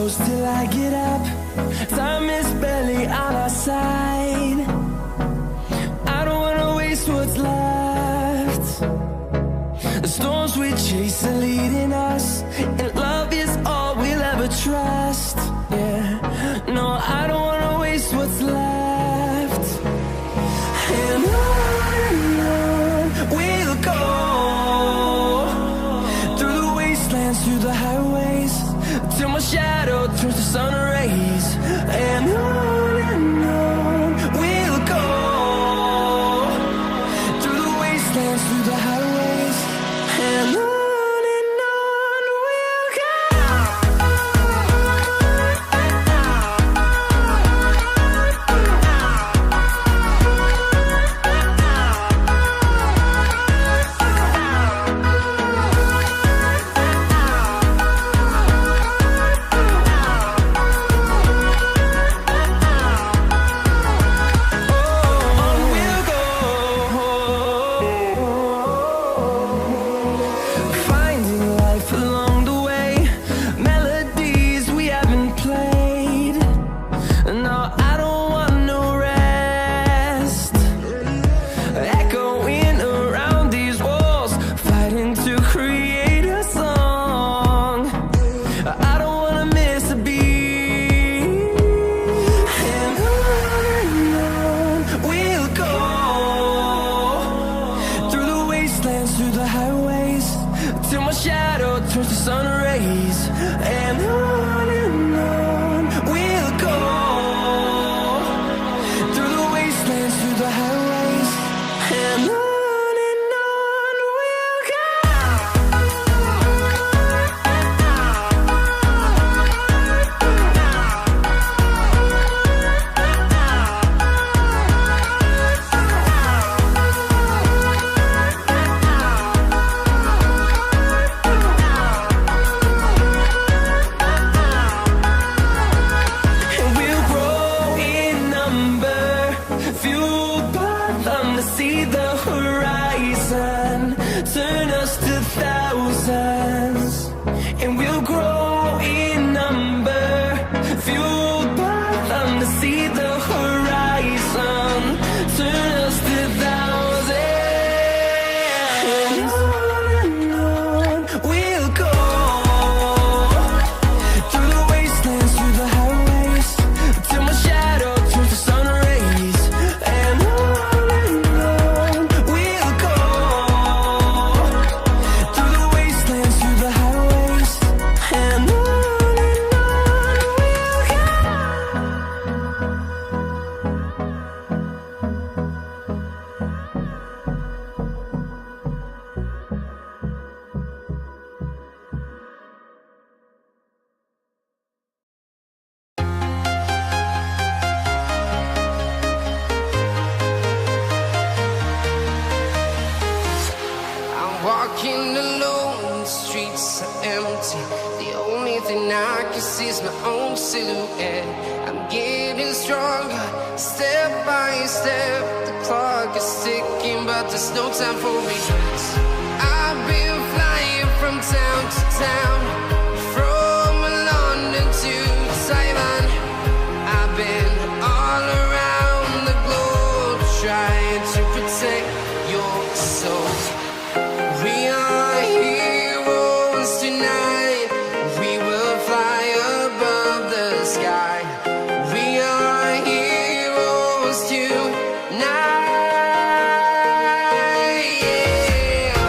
close till I get up. Time is barely on our side. I don't wanna waste what's left. The storms we chase are leading us, and love is all we'll ever trust. Yeah, no, I don't wanna waste what's left. And on we'll go, through the wastelands, through the highways, till my shadow turns to sun rays. And on we'll go, through the wastelands, through the highways, and on we'll go. Through the highways, till my shadow turns to sun rays. And on we'll go, through the wastelands, through the highways, and on we'll go. See the horizon, turn us to thousands, and we'll grow in number, fueled by them. To see the horizon, turn us to thousands, and on we'll go, through the wastelands, through the highways, till my shadow turns to sun rays. And walking alone, the streets are empty. The only thing I can see is my own silhouette. I'm getting stronger, step by step. The clock is ticking, but there's no time for regrets. I've been flying from town to town, from London to Taiwan. I've been all around the globe, trying to protect your soul. We are heroes tonight. We will fly above the sky. We are heroes tonight. Yeah.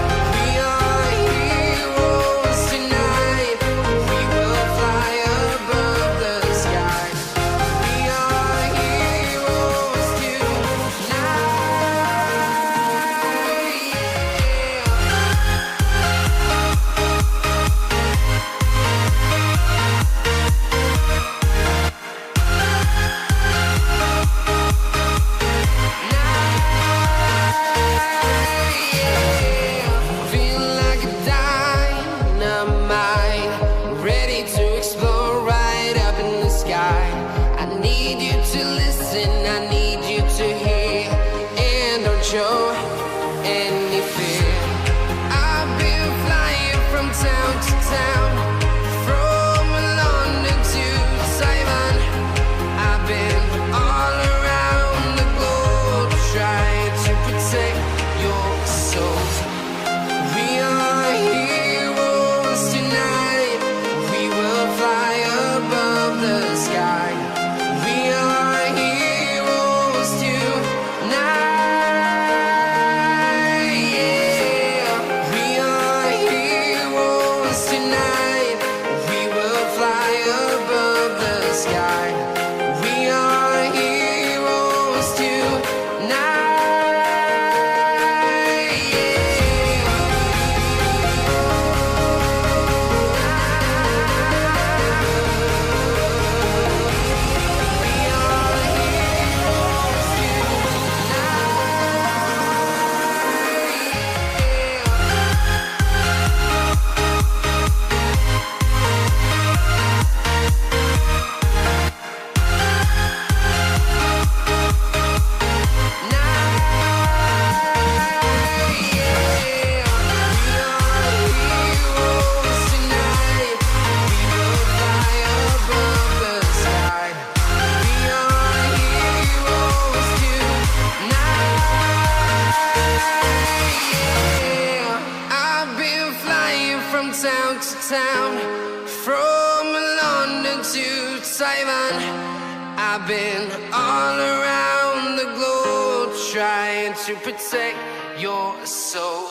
from town to town, from London to Taiwan. I've been all around the globe trying to protect your soul.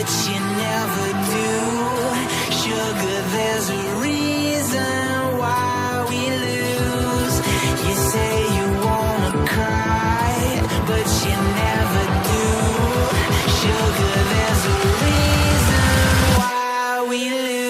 but you never do. Sugar, there's a reason why we lose. You say you wanna cry, but you never do. Sugar, there's a reason why we lose.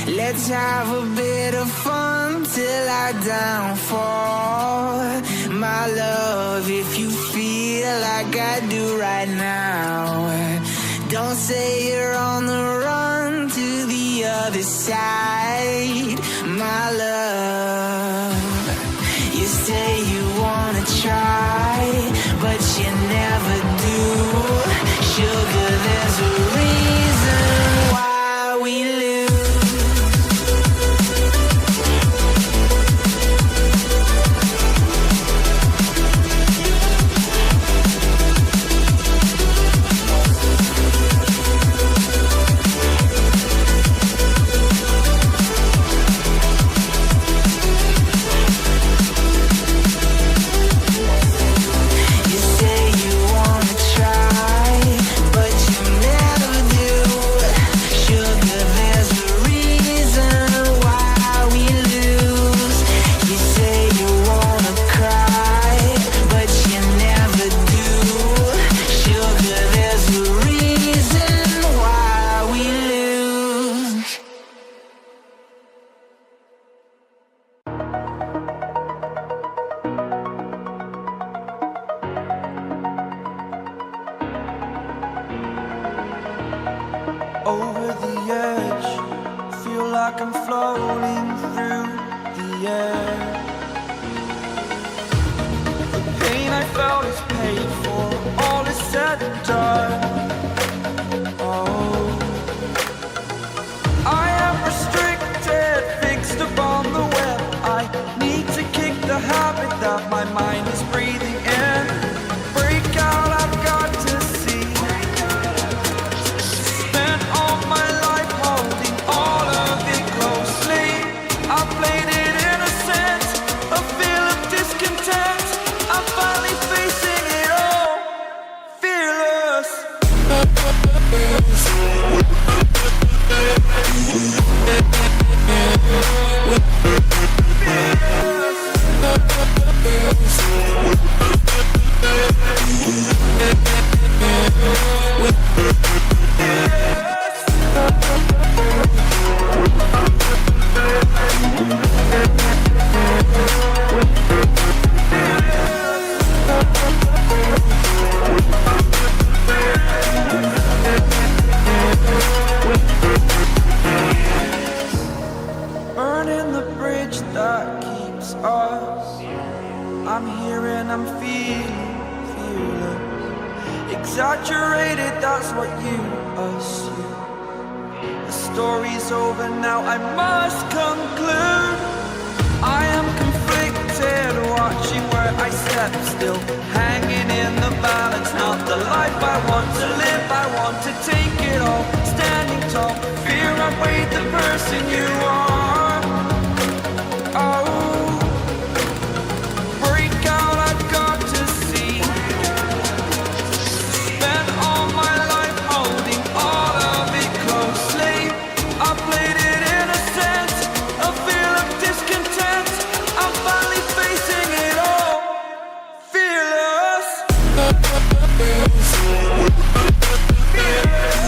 Let's have a bit of fun till I downfall. My love, if you feel like I do right now, don't say you're on the run to the other side. My love, you say you wanna try, but you never do. Sugar, there's a reason why we lose. Over the edge, feel like I'm floating through the air. The pain I felt is paid for, all is said and done. Oh, I am restricted, fixed upon the web. I need to kick the habit that my mind is breathing in. Break out, I've got to see. Burning the bridge that keeps us. I'm here and I'm feeling fearless. Exaggerated, that's what you assume. The story's over now, I must conclude. I am conflicted, watching where I step still, hanging in the balance. Not the life I want to live, I want to take it all. Standing tall, fear outweighed the person you are. Oh, break out, I've got to see. Spent all my life holding all of it closely. I played it innocent, a feel of discontent. I'm finally facing it all, fearless. Fearless.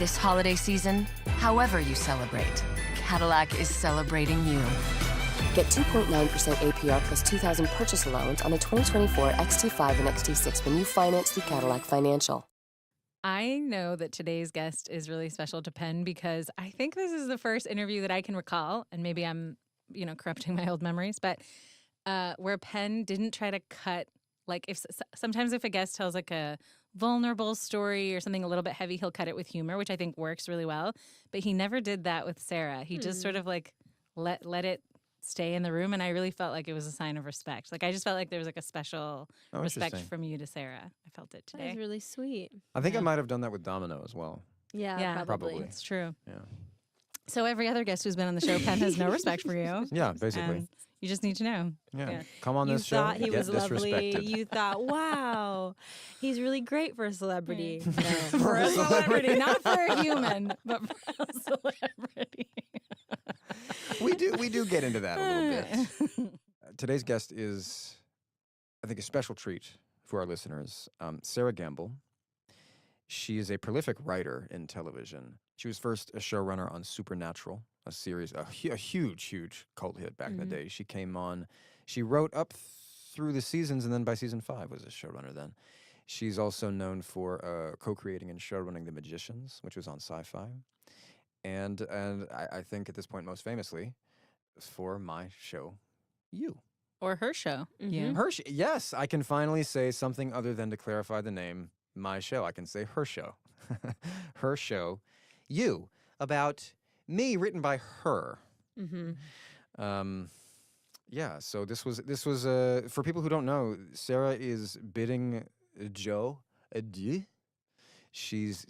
This holiday season, however you celebrate, Cadillac is celebrating you. Get 2.9% APR plus $2,000 purchase allowance on the 2024 XT5 and XT6 when you finance through Cadillac Financial. I know that today's guest is really special to Penn because I think this is the first interview that I can recall, and maybe I'm, corrupting my old memories, but where Penn didn't try to cut, like sometimes if a guest tells like a vulnerable story or something a little bit heavy, he'll cut it with humor, which I think works really well. But he never did that with Sarah. He just sort of like let it stay in the room, and I really felt like it was a sign of respect. Like I just felt like there was like a special respect from you to Sarah. I felt it today. That was really sweet. I think I might have done that with Domino as well. Yeah, probably. It's true. Yeah. So every other guest who's been on the show, Penn has no respect for you. Yeah, basically. And you just need to know. Yeah. Come on You this show. thought he get was lovely. disrespected. You thought, wow, he's really great for a celebrity. No. For a celebrity, not for a human, but for a celebrity. We do get into that a little bit. Today's guest is, I think, a special treat for our listeners. Sarah Gamble. She is a prolific writer in television. She was first a showrunner on Supernatural, a series, a huge cult hit back in the day. She came on, she wrote up through the seasons, and then by season 5 was a showrunner then. She's also known for co-creating and showrunning The Magicians, which was on Sci-Fi. And I think at this point, most famously, for my show, You. Or her show. Yeah. Yes, I can finally say something other than to clarify the name, my show. I can say her show. Her show, You, about me, written by her. Yeah, so this was for people who don't know, Sarah is bidding Joe adieu. She's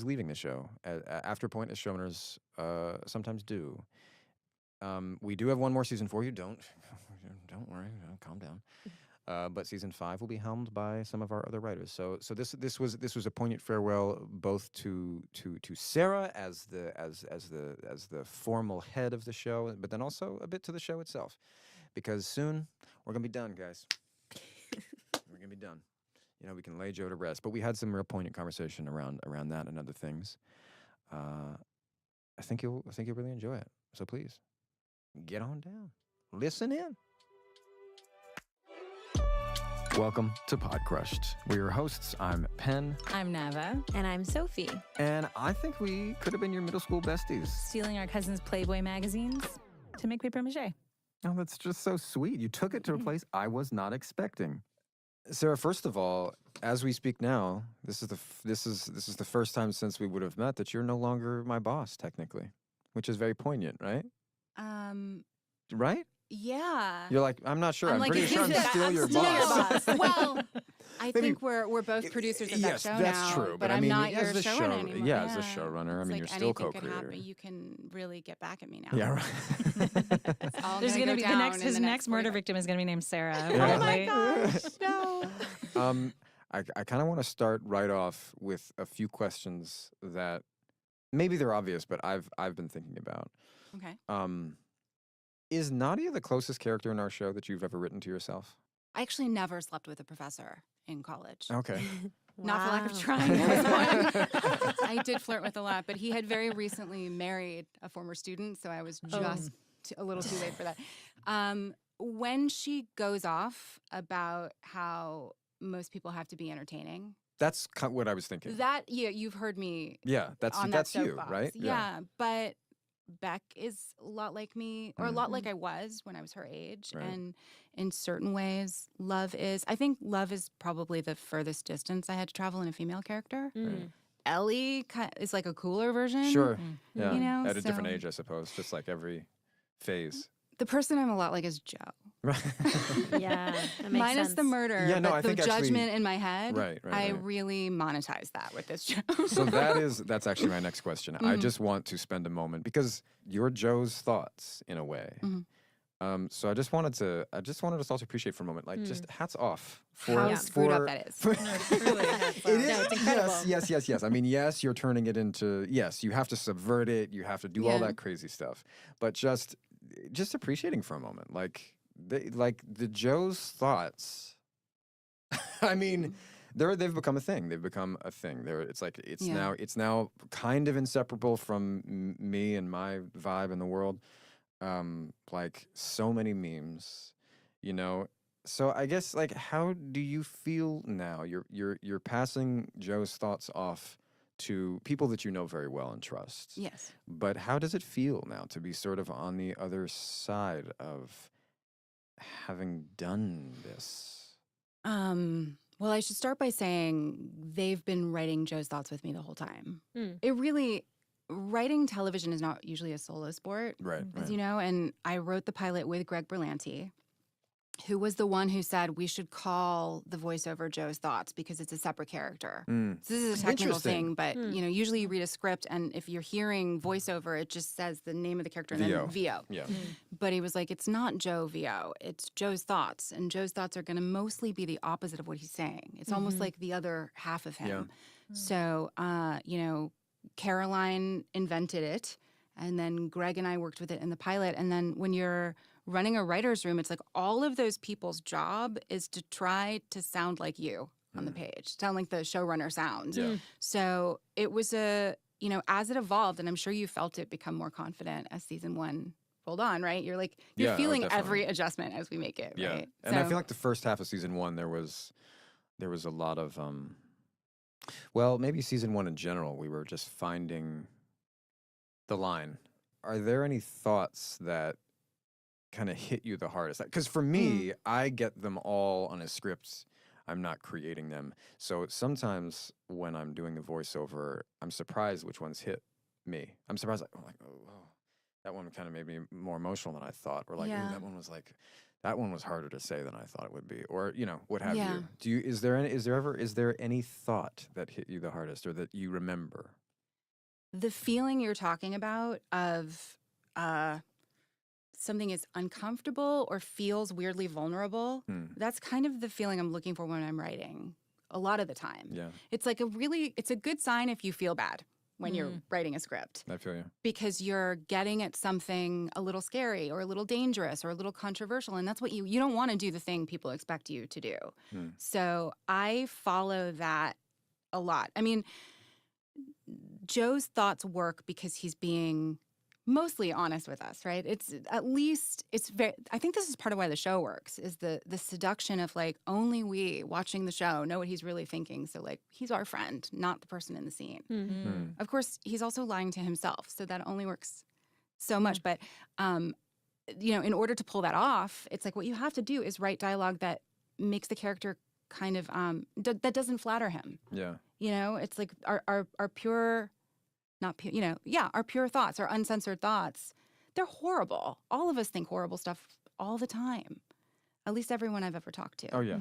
leaving the show after a point, as showrunners sometimes do. We do have one more season for you. Don't worry, calm down. But season 5 will be helmed by some of our other writers. So this was a poignant farewell both to Sarah as the formal head of the show, but then also a bit to the show itself, because soon we're gonna be done, guys. We're gonna be done. We can lay Joe to rest. But we had some real poignant conversation around that and other things. I think you'll really enjoy it. So please, get on down. Listen in. Welcome to Pod Crushed. We're your hosts. I'm Penn. I'm Nava. And I'm Sophie. And I think we could have been your middle school besties. Stealing our cousin's Playboy magazines to make papier-mâché. Oh, that's just so sweet. You took it to a place I was not expecting. Sarah, first of all, as we speak now, this is the first time since we would have met that you're no longer my boss, technically, which is very poignant, right? Right? Yeah. You're like, I'm not sure. I'm like, pretty sure I'm still your boss. Well, I think we're both producers of that show now. Yes, that's true. But I I'm mean, not your as the showrunner anymore. Yeah, as a showrunner, I mean, you're still co-creator. Could happen. You can really get back at me now. Yeah, right. It's all There's going to be go down his next murder victim is going to be named Sarah. Oh my gosh, no. I kind of want to start right off with a few questions that maybe they're obvious, but I've been thinking about. Okay. Is Nadia the closest character in our show that you've ever written to yourself? I actually never slept with a professor in college. Okay. Not for lack of trying. There was one. I did flirt with a lot, but he had very recently married a former student, so I was just a little too late for that. When she goes off about how most people have to be entertaining. That's what I was thinking. That, you've heard me. Yeah, that's you, right? Yeah, but Beck is a lot like me, or a lot like I was when I was her age. Right. And in certain ways, I think love is probably the furthest distance I had to travel in a female character. Right. Ellie is like a cooler version. Sure. Yeah. You At a different age, I suppose, just like every phase. The person I'm a lot like is Joe. Right. Yeah, that makes Minus sense. the murder, Yeah, no, but I the think judgment actually, in my head, I right. really monetize that with this show. So that's actually my next question. I just want to spend a moment because you're Joe's thoughts in a way. So I just wanted us all to appreciate for a moment, like just hats off for how screwed up that is. It is. Yes. I mean, yes, you're turning it into you have to subvert it, you have to do all that crazy stuff, but just appreciating for a moment, like the Joe's thoughts. I mean, they've become a thing. They've become a thing. It's now kind of inseparable from me and my vibe in the world. Like so many memes, you know. So I guess like, how do you feel now? You're passing Joe's thoughts off to people that you know very well and trust. Yes. But how does it feel now to be sort of on the other side of having done this? Well, I should start by saying they've been writing Joe's thoughts with me the whole time. Writing television is not usually a solo sport, Right. as you know, and I wrote the pilot with Greg Berlanti, who was the one who said we should call the voiceover Joe's thoughts because it's a separate character. So this is a technical thing, but you know, usually you read a script and if you're hearing voiceover, it just says the name of the character and then VO. Yeah. But he was like, it's not Joe VO, it's Joe's thoughts. And Joe's thoughts are going to mostly be the opposite of what he's saying. It's almost like the other half of him. Yeah. So, you know, Caroline invented it and then Greg and I worked with it in the pilot. And then when you're running a writer's room, it's like all of those people's job is to try to sound like you on the page, sound like the showrunner sounds. Yeah. So it was you know, as it evolved, and I'm sure you felt it become more confident as season 1 rolled on, right? You're like, you're feeling every adjustment as we make it, right? And I feel like the first half of season 1, there was a lot of, well, maybe season 1 in general, we were just finding the line. Are there any thoughts that kind of hit you the hardest? Because for me, I get them all on a script. I'm not creating them. So sometimes when I'm doing the voiceover, I'm surprised which ones hit me. I'm surprised, like, oh, that one kind of made me more emotional than I thought. Or like, ooh, that one was harder to say than I thought it would be. Or, you know, what have you. Is there any thought that hit you the hardest or that you remember? The feeling you're talking about of something is uncomfortable or feels weirdly vulnerable, that's kind of the feeling I'm looking for when I'm writing a lot of the time. Yeah. It's like it's a good sign if you feel bad when you're writing a script. I feel you. Because you're getting at something a little scary or a little dangerous or a little controversial. And that's what you don't want to do the thing people expect you to do. So I follow that a lot. I mean, Joe's thoughts work because he's being mostly honest with us, right? I think this is part of why the show works, is the seduction of like, only we watching the show know what he's really thinking. So like, he's our friend, not the person in the scene. Of course, he's also lying to himself. So that only works so much. But, you know, in order to pull that off, it's like what you have to do is write dialogue that makes the character kind of, that doesn't flatter him. Yeah. You know, it's like our pure... not pure, you know, our pure thoughts, our uncensored thoughts, they're horrible. All of us think horrible stuff all the time. At least everyone I've ever talked to. Oh, yeah.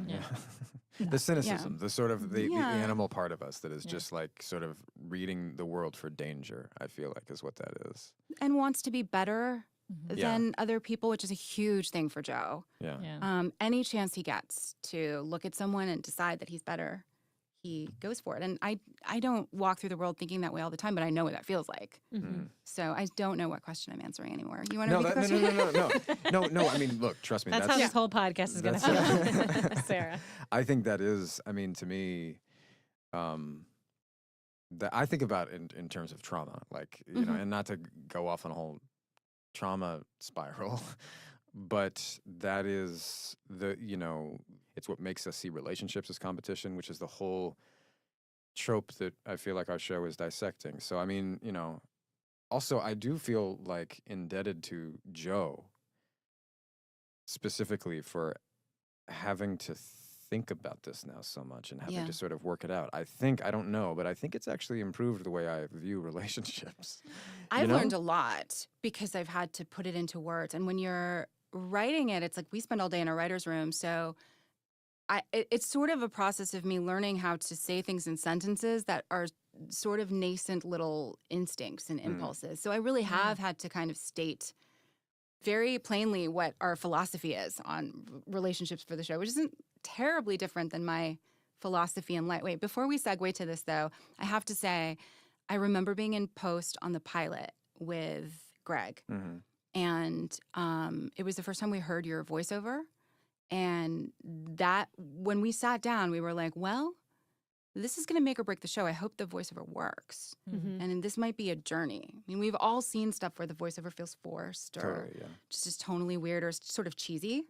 The cynicism, the sort of the animal part of us that is just like sort of reading the world for danger, I feel like is what that is. And wants to be better than other people, which is a huge thing for Joe. Any chance he gets to look at someone and decide that he's better, he goes for it. And I don't walk through the world thinking that way all the time, but I know what that feels like. So I don't know what question I'm answering anymore. You want to repeat the question? No. I mean, look, trust me. That's how this whole podcast is going to feel, Sarah. I think that is, I mean, to me, that I think about in terms of trauma, like, you know, and not to go off on a whole trauma spiral, but that is it's what makes us see relationships as competition, which is the whole trope that I feel like our show is dissecting. So, I mean, you know, also I do feel like indebted to Joe specifically for having to think about this now so much and having to sort of work it out. I don't know, but I think it's actually improved the way I view relationships. I've learned a lot because I've had to put it into words. And when you're writing it, it's like we spend all day in a writer's room. So it's sort of a process of me learning how to say things in sentences that are sort of nascent little instincts and impulses. So I really have had to kind of state very plainly what our philosophy is on relationships for the show, which isn't terribly different than my philosophy in Lightweight. Before we segue to this, though, I have to say I remember being in post on the pilot with Greg. And it was the first time we heard your voiceover. And that, when we sat down, we were like, well, this is going to make or break the show. I hope the voiceover works. Mm-hmm. And this might be a journey. I mean, we've all seen stuff where the voiceover feels forced or Totally, yeah. just is tonally weird or sort of cheesy.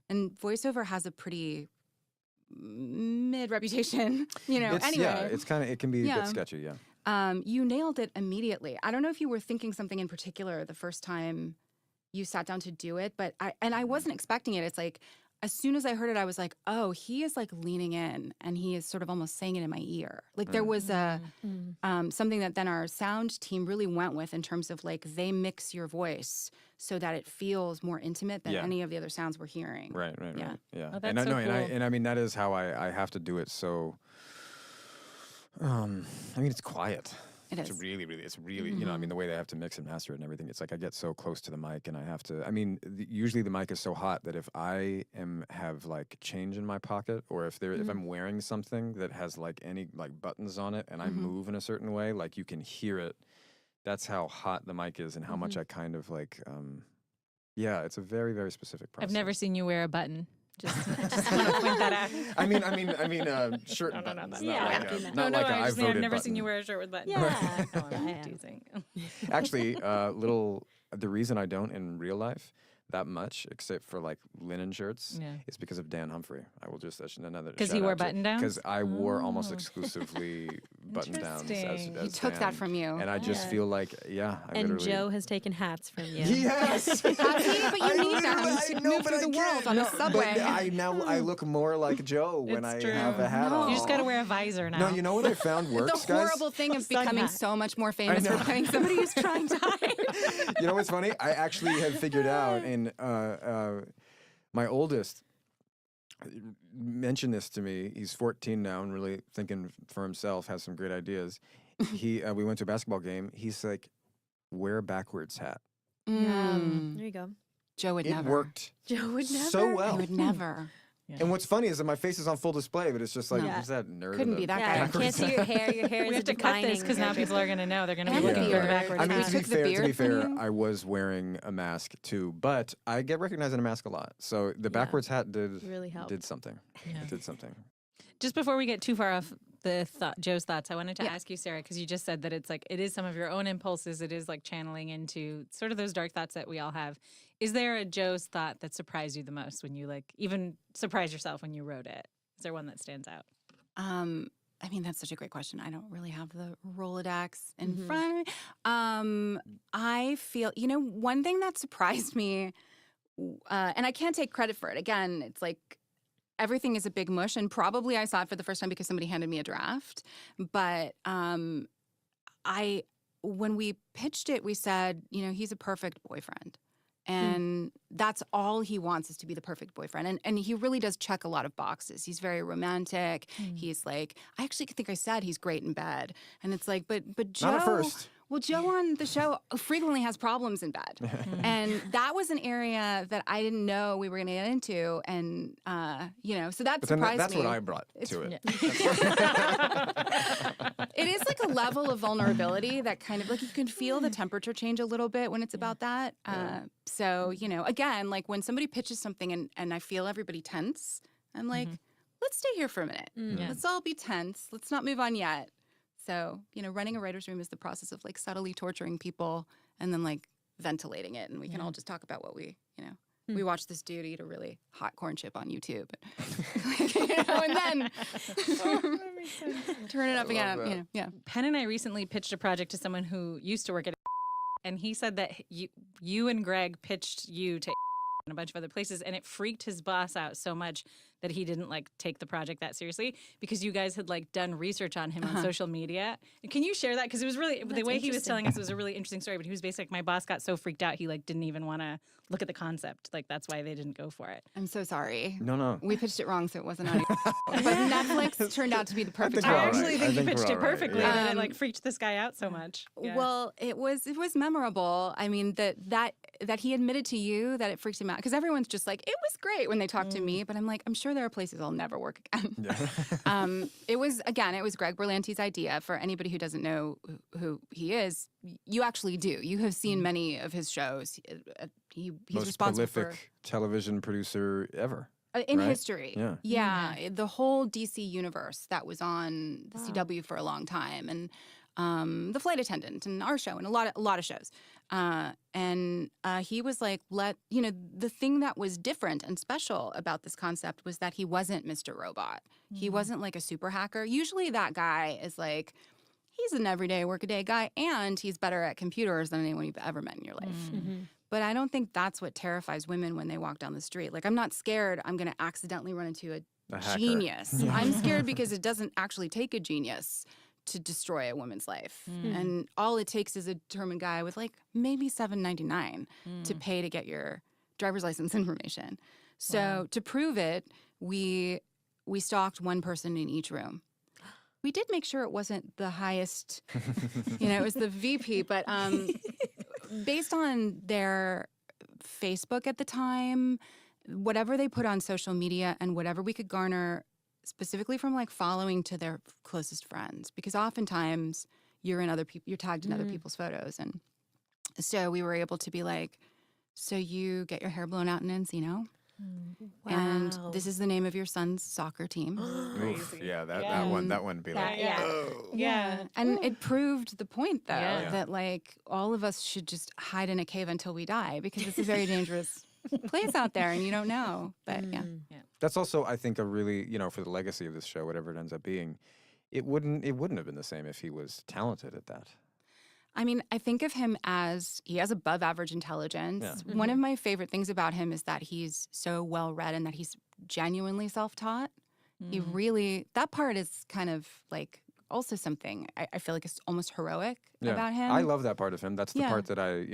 And voiceover has a pretty mid reputation, anyway. Yeah, it can be a bit sketchy, yeah. You nailed it immediately. I don't know if you were thinking something in particular the first time you sat down to do it, but I wasn't expecting it. It's like, as soon as I heard it, I was like, oh, he is like leaning in and he is sort of almost saying it in my ear. Like there was something that then our sound team really went with in terms of like they mix your voice so that it feels more intimate than any of the other sounds we're hearing. Right. Yeah. Oh, that's so cool. And I mean, that is how I have to do it. So, I mean, it's quiet. It's really, I mean, the way they have to mix and master it and everything, it's like I get so close to the mic and I have to, I mean, usually the mic is so hot that if I have like change in my pocket or if I'm wearing something that has like any like buttons on it and I move in a certain way, like you can hear it. That's how hot the mic is and how much I kind of like, it's a very, very specific process. I've never seen you wear a button. Just want to point that out. I mean, shirt buttons. Not like I I've just mean I've voted never button. seen you wear a shirt with buttons. Yeah. I'm teasing. Actually, the reason I don't in real life that much, except for like linen shirts, is because of Dan Humphrey. I will just another. Because he wore button downs. Because I wore almost exclusively button downs. As He took Dan. that from you. And I just feel like, I And literally... Joe has taken hats from you. Yes. But you need them to move through the world on the subway. But I look more like Joe when I have a hat on. You just got to wear a visor now. No, you know what I found works, The horrible thing of becoming so much more famous for playing somebody who's trying to hide. You know what's funny? I actually have figured out, and my oldest mentioned this to me. He's 14 now and really thinking for himself, has some great ideas. We went to a basketball game. He's like, wear a backwards hat. There you go. Joe would It never. worked Joe would never. so well. He would never. Yeah. And what's funny is that my face is on full display, but it's just like, No. who's that nerd? Couldn't in be the that Yeah, guy. you can't see your hair. Your hair is We have to cut this defining because now people are going to know. They're going to be And looking the for the beard. backwards. I mean, We to be took the fair, beard from you? I was wearing a mask too, but I get recognized in a mask a lot. So the backwards hat really helped. did something. Yeah. It did something. Just before we get too far off Joe's thoughts, I wanted to ask you, Sarah, because you just said that it's like it is some of your own impulses. It is like channeling into sort of those dark thoughts that we all have. Is there a Joe's thought that surprised you the most when you like even surprised yourself when you wrote it? Is there one that stands out? I mean, that's such a great question. I don't really have the Rolodex in front of me. I feel, one thing that surprised me, and I can't take credit for it. Again, it's like everything is a big mush, and probably I saw it for the first time because somebody handed me a draft. But when we pitched it, we said, he's a perfect boyfriend. And that's all he wants, is to be the perfect boyfriend. And he really does check a lot of boxes. He's very romantic. He's like, I actually think I said he's great in bed. And it's like, but Joe... Not at first. Well, Joe on the show frequently has problems in bed. And that was an area that I didn't know we were going to get into. And, so that But then surprised that's me. what I brought to it. It is like a level of vulnerability that kind of like you can feel the temperature change a little bit when it's about that. So, again, like when somebody pitches something and I feel everybody tense, I'm like, let's stay here for a minute. Let's all be tense. Let's not move on yet. So, running a writer's room is the process of like subtly torturing people and then like ventilating it. And we can all just talk about what we we watched this dude eat a really hot corn chip on YouTube. And then turn it up again. Penn and I recently pitched a project to someone who used to work at and he said that you and Greg pitched you to and a bunch of other places, and it freaked his boss out so much that he didn't like take the project that seriously because you guys had like done research on him on social media. Can you share that? Because it was really the way he was telling us, it was a really interesting story. But he was basically like, my boss got so freaked out he like didn't even want to look at the concept. Like that's why they didn't go for it. I'm so sorry. No. We pitched it wrong, so it wasn't on. But Netflix turned out to be the perfect we're I all time. actually right. think I you think pitched we're it all right, perfectly, yeah. and it like freaked this guy out so much. Yeah. Well, it was memorable. I mean that he admitted to you that it freaked him out because everyone's just like, it was great when they talk to me, but I'm like, I'm sure there are places I'll never work again. It was Greg Berlanti's idea. For anybody who doesn't know who he is, you actually do. You have seen many of his shows. He's Most responsible prolific television producer ever. In right? history. Yeah. Yeah. The whole DC universe that was on the CW for a long time, and The Flight Attendant and our show and a lot of shows. And he was like, the thing that was different and special about this concept was that he wasn't Mr. Robot. He wasn't like a super hacker. Usually that guy is like, he's an everyday workaday guy, and he's better at computers than anyone you've ever met in your life. But I don't think that's what terrifies women when they walk down the street. Like, I'm not scared I'm going to accidentally run into a hacker. genius. I'm scared because it doesn't actually take a genius to destroy a woman's life. And all it takes is a determined guy with like maybe $7.99 to pay to get your driver's license information. So to prove it, we stalked one person in each room. We did make sure it wasn't the highest, it was the VP, but based on their Facebook at the time, whatever they put on social media and whatever we could garner specifically from like following to their closest friends, because oftentimes you're tagged in other people's photos. And so we were able to be like, so you get your hair blown out in Encino? And this is the name of your son's soccer team. Oof, yeah, that one would be like, Yeah. And it proved the point, though, that like all of us should just hide in a cave until we die, because it's a very dangerous place out there, and you don't know. But That's also, I think, a really, for the legacy of this show, whatever it ends up being, it wouldn't have been the same if he was talented at that. I mean, I think of him as he has above average intelligence. Yeah. One of my favorite things about him is that he's so well read and that he's genuinely self-taught. He really, that part is kind of like also something I feel like is almost heroic about him. I love that part of him. That's the part that I,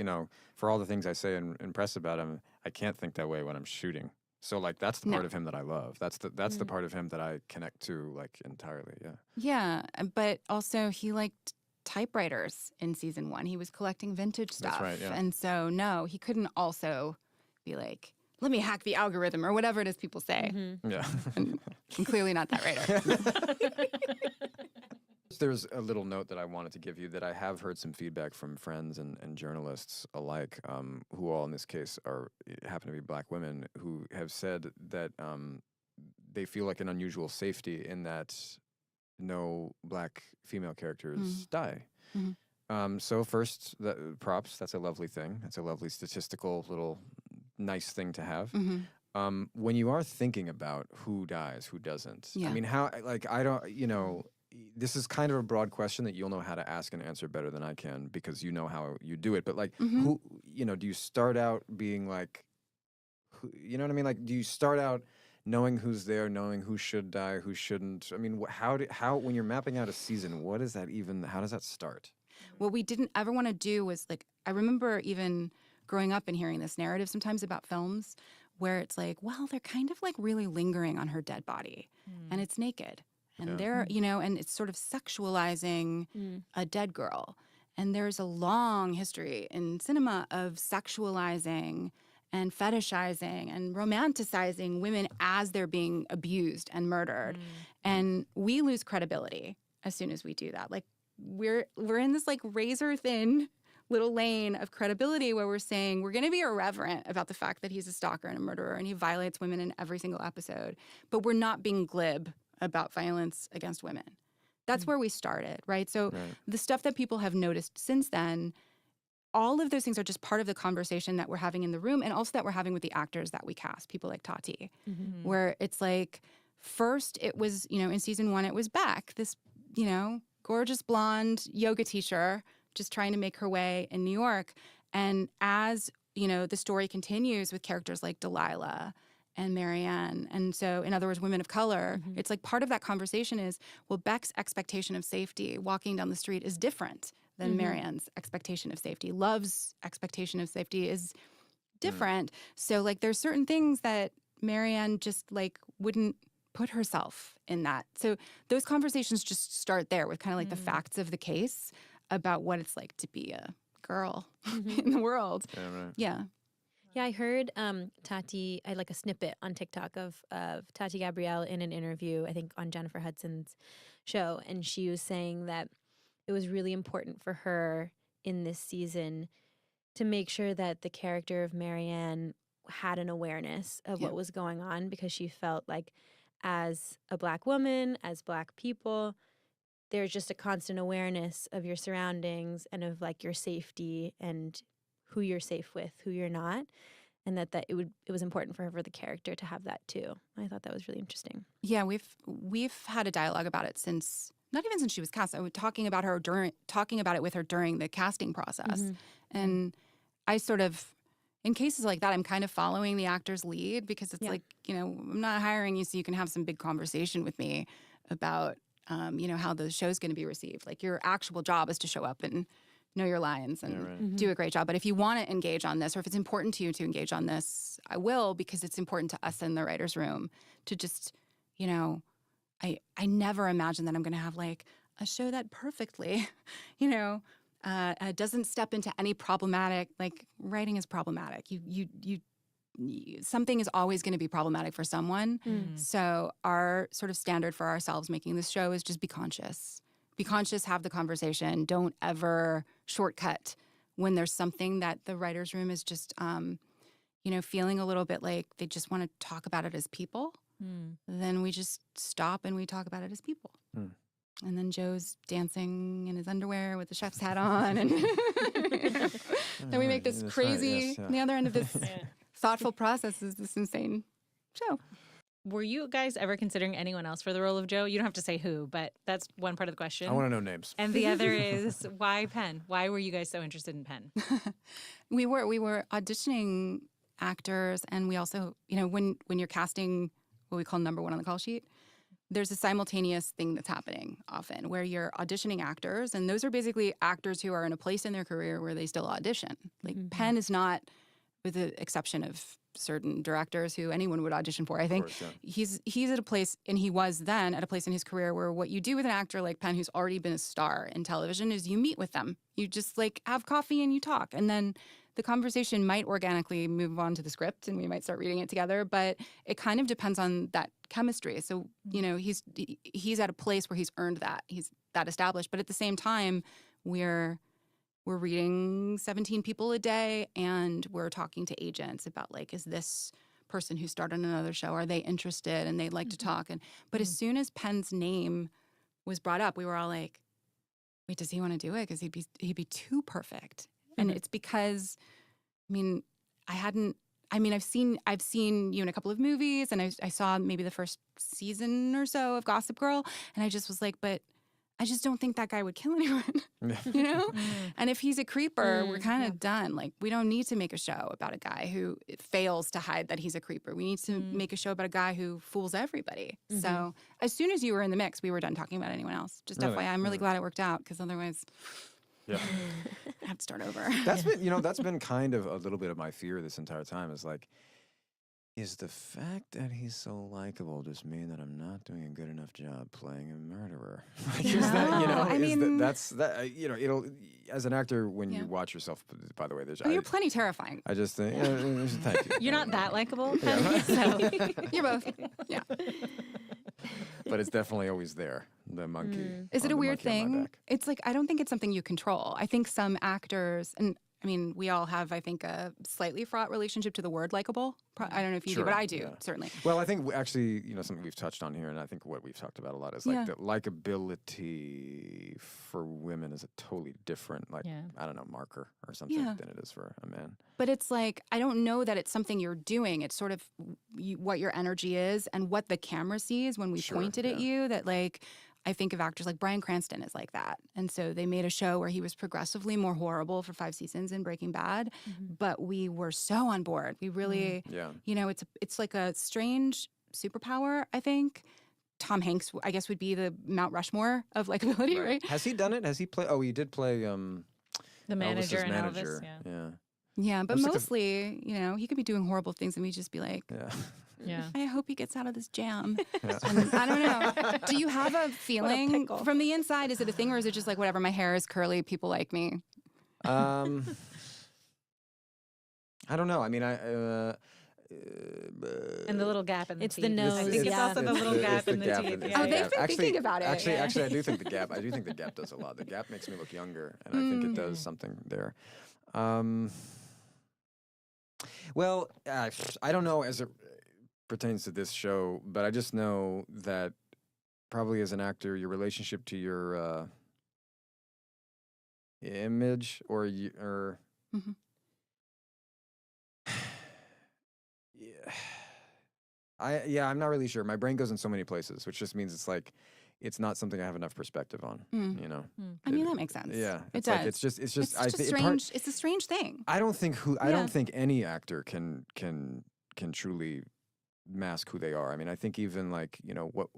for all the things I say in press about him, I can't think that way when I'm shooting. So like that's the part of him that I love. That's the part of him that I connect to like entirely. Yeah. Yeah, but also he liked typewriters in season 1. He was collecting vintage stuff. That's right, yeah. And so no, he couldn't also be like, let me hack the algorithm or whatever it is people say. Yeah. And I'm clearly not that writer. There's a little note that I wanted to give you that I have heard some feedback from friends and journalists alike, who all in this case happen to be Black women, who have said that they feel like an unusual safety in that no Black female characters die. So first, props, that's a lovely thing. That's a lovely statistical little nice thing to have. When you are thinking about who dies, who doesn't, I mean, how, like, I don't, this is kind of a broad question that you'll know how to ask and answer better than I can because you know how you do it. But like, who, do you start out being like, you know what I mean? Like, do you start out knowing who's there, knowing who should die, who shouldn't? I mean, how when you're mapping out a season, what is that even? How does that start? What we didn't ever want to do was like, I remember even growing up and hearing this narrative sometimes about films where it's like, well, they're kind of like really lingering on her dead body and it's naked. And they're, and it's sort of sexualizing a dead girl. And there's a long history in cinema of sexualizing and fetishizing and romanticizing women as they're being abused and murdered. And we lose credibility as soon as we do that. Like we're in this like razor thin little lane of credibility where we're saying we're going to be irreverent about the fact that he's a stalker and a murderer and he violates women in every single episode, but we're not being glib about violence against women. That's where we started, right? So the stuff that people have noticed since then, all of those things are just part of the conversation that we're having in the room and also that we're having with the actors that we cast, people like Tati, where it's like, first it was, in season 1, it was Beck, this, gorgeous blonde yoga teacher just trying to make her way in New York. And as, the story continues with characters like Delilah and Marianne, and so, in other words, women of color, it's like part of that conversation is, well, Beck's expectation of safety walking down the street is different than Marianne's expectation of safety. Love's expectation of safety is different. So, like, there's certain things that Marianne just, like, wouldn't put herself in that. So those conversations just start there with kind of like the facts of the case about what it's like to be a girl in the world. Yeah. Yeah, I heard Tati, I like a snippet on TikTok of Tati Gabrielle in an interview, I think on Jennifer Hudson's show, and she was saying that it was really important for her in this season to make sure that the character of Marianne had an awareness of what was going on, because she felt like as a Black woman, as Black people, there's just a constant awareness of your surroundings and of like your safety and who you're safe with, who you're not. And that it was important for her, for the character, to have that too. I thought that was really interesting. Yeah, we've had a dialogue about it since, not even since she was cast. I was talking about it with her during the casting process. And I sort of, in cases like that, I'm kind of following the actor's lead, because it's like, I'm not hiring you so you can have some big conversation with me about, how the show's going to be received. Like, your actual job is to show up and know your lines and do a great job. But if you want to engage on this, or if it's important to you to engage on this, I will, because it's important to us in the writer's room to just, I never imagine that I'm going to have like a show that perfectly, doesn't step into any problematic, like, writing is problematic. Something is always going to be problematic for someone. So our sort of standard for ourselves making this show is just be conscious. Be conscious, have the conversation. Don't ever shortcut when there's something that the writer's room is just, feeling a little bit like they just want to talk about it as people. Then we just stop and we talk about it as people. And then Joe's dancing in his underwear with the chef's hat on. And then we make this crazy, the other end of this thoughtful process is this insane show. Were you guys ever considering anyone else for the role of Joe? You don't have to say who, but that's one part of the question. I want to know names. And the other is, why Penn? Why were you guys so interested in Penn? We were auditioning actors, and we also, when you're casting what we call number one on the call sheet, there's a simultaneous thing that's happening often where you're auditioning actors, and those are basically actors who are in a place in their career where they still audition. Like, Penn is not, with the exception of certain directors who anyone would audition for, I think. Of course, he's at a place, and he was then at a place in his career where what you do with an actor like Penn, who's already been a star in television, is you meet with them. You just like have coffee and you talk, and then the conversation might organically move on to the script and we might start reading it together, but it kind of depends on that chemistry. So, he's at a place where he's earned that. He's that established, but at the same time, we're reading 17 people a day, and we're talking to agents about, like, is this person who started another show, are they interested and they'd like to talk? But as soon as Penn's name was brought up, we were all like, wait, does he want to do it? Because he'd be too perfect. And it's because, I've seen you in a couple of movies, and I saw maybe the first season or so of Gossip Girl, and I just was like, but I just don't think that guy would kill anyone, And if he's a creeper, we're kind of done. Like, we don't need to make a show about a guy who fails to hide that he's a creeper. We need to make a show about a guy who fools everybody. So as soon as you were in the mix, we were done talking about anyone else. Just FYI, I'm really glad it worked out, because otherwise... Yeah, I have to start over. That's been kind of a little bit of my fear this entire time. Is like, is the fact that he's so likable just mean that I'm not doing a good enough job playing a murderer? Like, is that, it'll, as an actor, when you watch yourself, by the way, you're plenty terrifying. I just think, thank you. You're not that likable, You're both. Yeah. But it's definitely always there, the monkey. Is it a weird thing? It's like, I don't think it's something you control. I think some actors, and we all have, I think, a slightly fraught relationship to the word likable. I don't know if you do, but I do, certainly. Well, I think actually, something we've touched on here, and I think what we've talked about a lot is like the likability for women is a totally different, I don't know, marker or something than it is for a man. But it's like, I don't know that it's something you're doing. It's sort of what your energy is and what the camera sees when we pointed at you, that like, I think of actors like Bryan Cranston is like that. And so they made a show where he was progressively more horrible for 5 seasons in Breaking Bad, but we were so on board. We really, it's like a strange superpower, I think. Tom Hanks, I guess, would be the Mount Rushmore of likability, right? Has he done it? Has he played? Oh, he did play the manager in Elvis. Yeah, but mostly, he could be doing horrible things and we'd just be like, I hope he gets out of this jam. And I don't know. Do you have a feeling from the inside? Is it a thing, or is it just like, whatever, my hair is curly, people like me? I don't know. And the little gap in the teeth. It's the nose. I think it's also the little gap in the teeth. They've been thinking about it. Actually, I do think the gap does a lot. The gap makes me look younger, and I think it does something there. Well, I don't know as it pertains to this show, but I just know that probably as an actor, your relationship to your image or Mhm. yeah, I'm not really sure. My brain goes in so many places, which just means it's like it's not something I have enough perspective on. You know. I mean, that makes sense. Yeah, It it's like, does. it's just It's just think strange. It's a strange thing. I don't think I Yeah. don't think any actor can truly mask who they are. I mean, I think even like, you know, what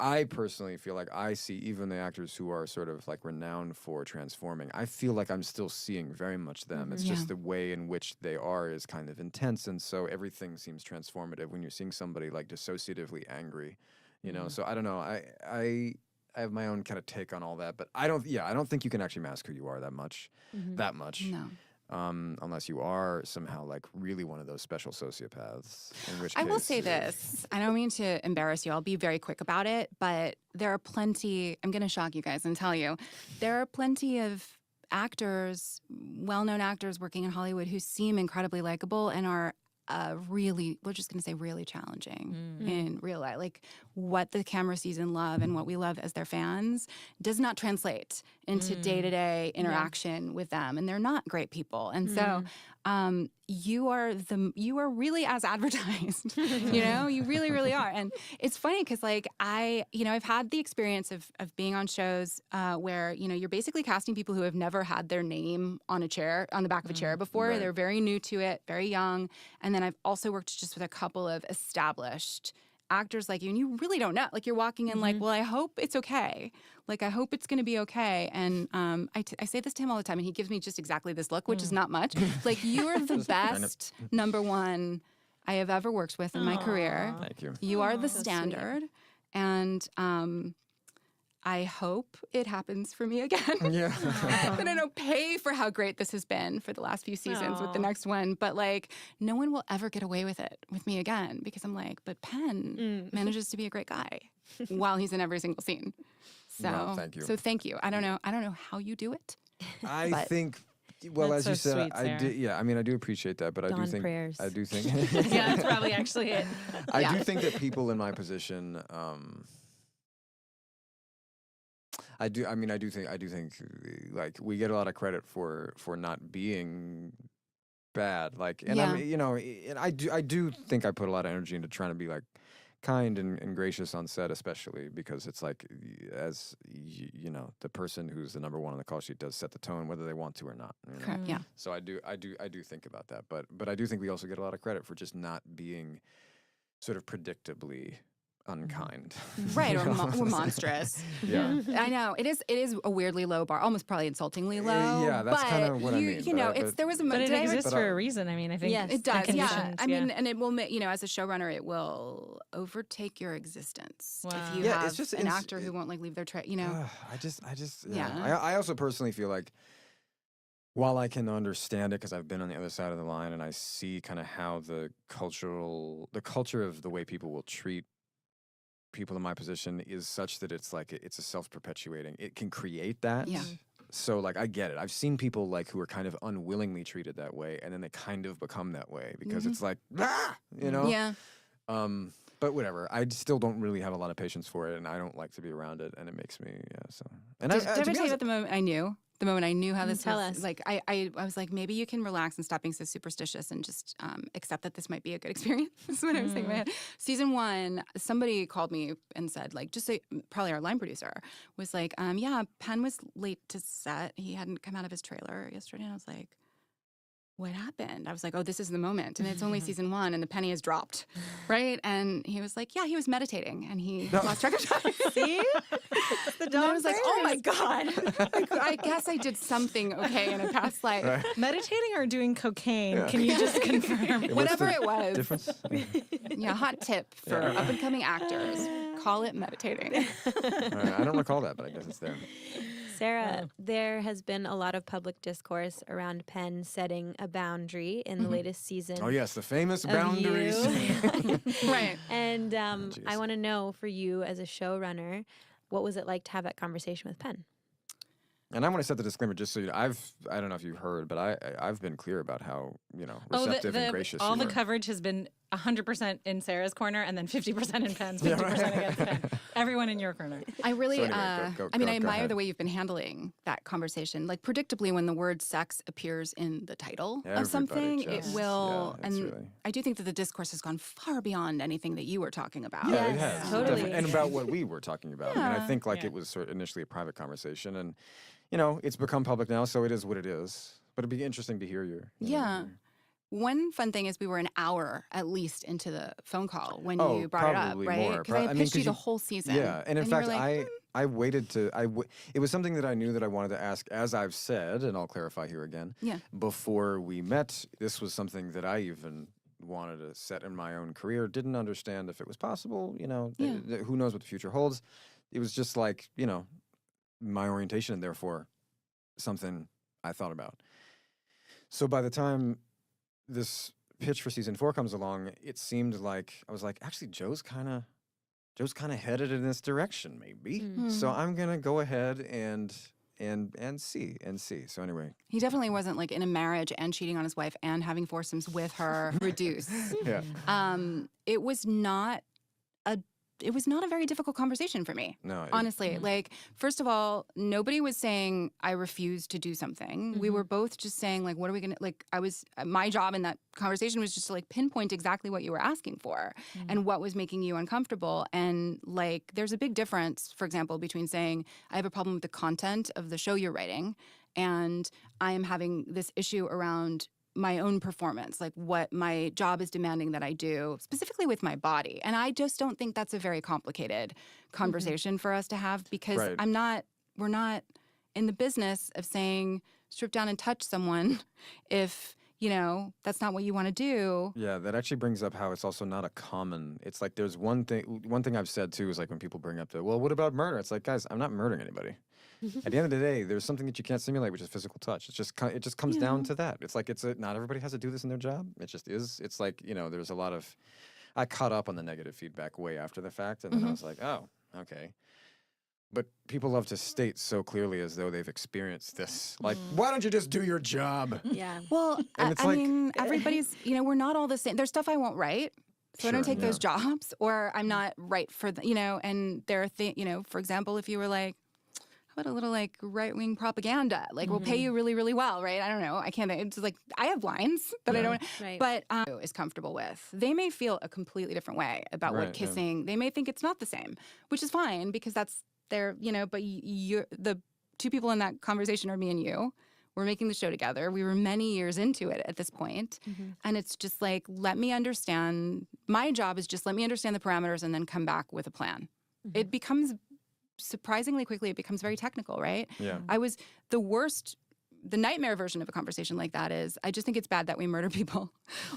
I personally feel like I see even the actors who are sort of like renowned for transforming. I feel like I'm still seeing very much them. It's just the way in which they are is kind of intense, and so everything seems transformative when you're seeing somebody like dissociatively angry, you know. So I don't know. I have my own kind of take on all that, but I don't think you can actually mask who you are that much. No. Unless you are somehow like really one of those special sociopaths. In which I will case, say this. I don't mean to embarrass you. I'll be very quick about it, but there are plenty, I'm going to shock you guys and tell you, there are plenty of actors, well-known actors working in Hollywood who seem incredibly likable and are really, we're just going to say really challenging in real life. Like what the camera sees and love and what we love as their fans does not translate into day-to-day interaction with them. And they're not great people. And so you are really as advertised, you know, you really, really are. And it's funny because like I've had the experience of being on shows where, you know, you're basically casting people who have never had their name on the back of a chair before. Right. They're very new to it, very young. And then I've also worked just with a couple of established actors like you, and you really don't know. Like you're walking in like, well, I hope it's okay. Like I hope it's going to be okay. And I say this to him all the time, and he gives me just exactly this look, which is not much. Like you are the best number one I have ever worked with in my career. Thank you. You are the standard, and I hope it happens for me again. Yeah. And I don't pay for how great this has been for the last few seasons with the next one. But like, no one will ever get away with it with me again because I'm like, but Penn manages to be a great guy while he's in every single scene. So Well, thank you. So thank you. I don't know how you do it. I But- think. Well, That's as you so said, sweet, I Sarah. do. Yeah, I mean, I do appreciate that, but I do Dawn think prayers. I do think. Yeah, that's probably actually it. I do think that people in my position. I do think like we get a lot of credit for not being bad. Like, and Yeah. I'm, you know, and I do think I put a lot of energy into trying to be like kind and gracious on set, especially because it's like, as you know, the person who's the number one on the call sheet does set the tone, whether they want to or not. You know? Correct. Yeah. So I do think about that, but I do think we also get a lot of credit for just not being sort of predictably unkind, Right, You or, know? or monstrous. Yeah. I know it is a weirdly low bar, almost probably insultingly low. yeah, that's but kinda what I you, mean, You know, but- there was a But it today I was- exists for a reason. I mean, I think Yes. It the does, yeah. conditions, I mean, and it will, you know, as a showrunner, it will overtake your existence Wow. if you Yeah, have it's just- an it's- actor who won't like leave their tray. You know, I just Yeah. I also personally feel like while I can understand it because I've been on the other side of the line and I see kind of how the culture of the way people will treat people in my position is such that it's like it's a self-perpetuating. It can create that. Yeah. So like I get it. I've seen people like who are kind of unwillingly treated that way, and then they kind of become that way because it's like you know. yeah. But whatever. I still don't really have a lot of patience for it, and I don't like to be around it, and it makes me so. And Did to I be ever tell you honest- about the moment I knew? The moment I knew how this Tell was, us. like I was like, maybe you can relax and stop being so superstitious and just accept that this might be a good experience. That's what I was thinking in my head. Season 1, somebody called me and said, like, just say, probably our line producer was like, yeah, Penn was late to set. He hadn't come out of his trailer yesterday. And I was like, what happened? I was like, oh, this is the moment. And it's only season 1 and the penny has dropped, right? And he was like, yeah, he was meditating and he lost track of time. See? And I was like, oh my God. Like, I guess I did something okay in a past life. Right. meditating or doing cocaine? Can you just confirm? What's Whatever the it was. difference? Yeah, hot tip for up and coming actors. Call it meditating. All right, I don't recall that, but I guess it's there. Sarah, there has been a lot of public discourse around Penn setting a boundary in the latest season. Oh yes, the famous of boundaries. you. Right. And I jeez. want to know, for you as a showrunner, what was it like to have that conversation with Penn? And I want to set the disclaimer just so I don't know if you've heard, but I've been clear about how, Oh, receptive and gracious all you the were. coverage has been 100% in Sarah's corner and then 50% in Penn's, 50% against Penn. Everyone in your corner. I really, So anyway, go- I mean, go- I go admire ahead. the way you've been handling that conversation. Like, predictably, when the word sex appears in the title Everybody of something, just- it will. yeah, it's and really- I do think that the discourse has gone far beyond anything that you were talking about. Yeah, it Yes, has. totally. Definitely. And about what we were talking about. I mean, I think like Yeah. it was sort of initially a private conversation, and it's become public now, so it is what it is. But it'd be interesting to hear your. Yeah. One fun thing is we were an hour at least into the phone call when Oh, you brought it up, probably right? more. Because I had pitched you the whole season. Yeah, and in you were fact, like, I waited to. It was something that I knew that I wanted to ask, as I've said, and I'll clarify here again. Yeah. Before we met, this was something that I even wanted to set in my own career. Didn't understand if it was possible. Who knows what the future holds? It was just like my orientation, and therefore something I thought about. So by the time this pitch for season 4 comes along, it seemed like I was like, actually, Joe's kind of headed in this direction, maybe. So I'm gonna go ahead and see. So anyway, he definitely wasn't like in a marriage and cheating on his wife and having foursomes with her. Reduce. yeah, It was not a very difficult conversation for me. no, Honestly, like, first of all, nobody was saying I refuse to do something. We were both just saying, like, what are we going to, like, my job in that conversation was just to, like, pinpoint exactly what you were asking for and what was making you uncomfortable. And, like, there's a big difference, for example, between saying, I have a problem with the content of the show you're writing and I am having this issue around my own performance, like what my job is demanding that I do, specifically with my body. And I just don't think that's a very complicated conversation for us to have because Right. we're not in the business of saying strip down and touch someone if, that's not what you want to do. Yeah, that actually brings up how it's also not a common. It's like there's one thing I've said too is like when people bring up what about murder? It's like, guys, I'm not murdering anybody. At the end of the day, there's something that you can't simulate, which is physical touch. It just comes down to that. It's like not everybody has to do this in their job. It just is. It's like there's a lot of. I caught up on the negative feedback way after the fact, and then I was like, oh, okay. But people love to state so clearly as though they've experienced this. Like, why don't you just do your job? Yeah. Well, And it's I like- mean, everybody's, we're not all the same. There's stuff I won't write. So I don't Sure, take those jobs, or I'm not right for the, and there are things, for example, if you were like, how about a little like right-wing propaganda? Like, we'll pay you really, really well, right? I don't know. I can't, it's like, I have lines that I don't, Right. but is comfortable with. They may feel a completely different way about Right, what kissing, they may think it's not the same, which is fine because that's their, but you're, the two people in that conversation are me and you. We're making the show together. We were many years into it at this point. And it's just like, let me understand. My job is just let me understand the parameters and then come back with a plan. It becomes surprisingly quickly, it becomes very technical, right? Yeah. I was the nightmare version of a conversation like that is I just think it's bad that we murder people.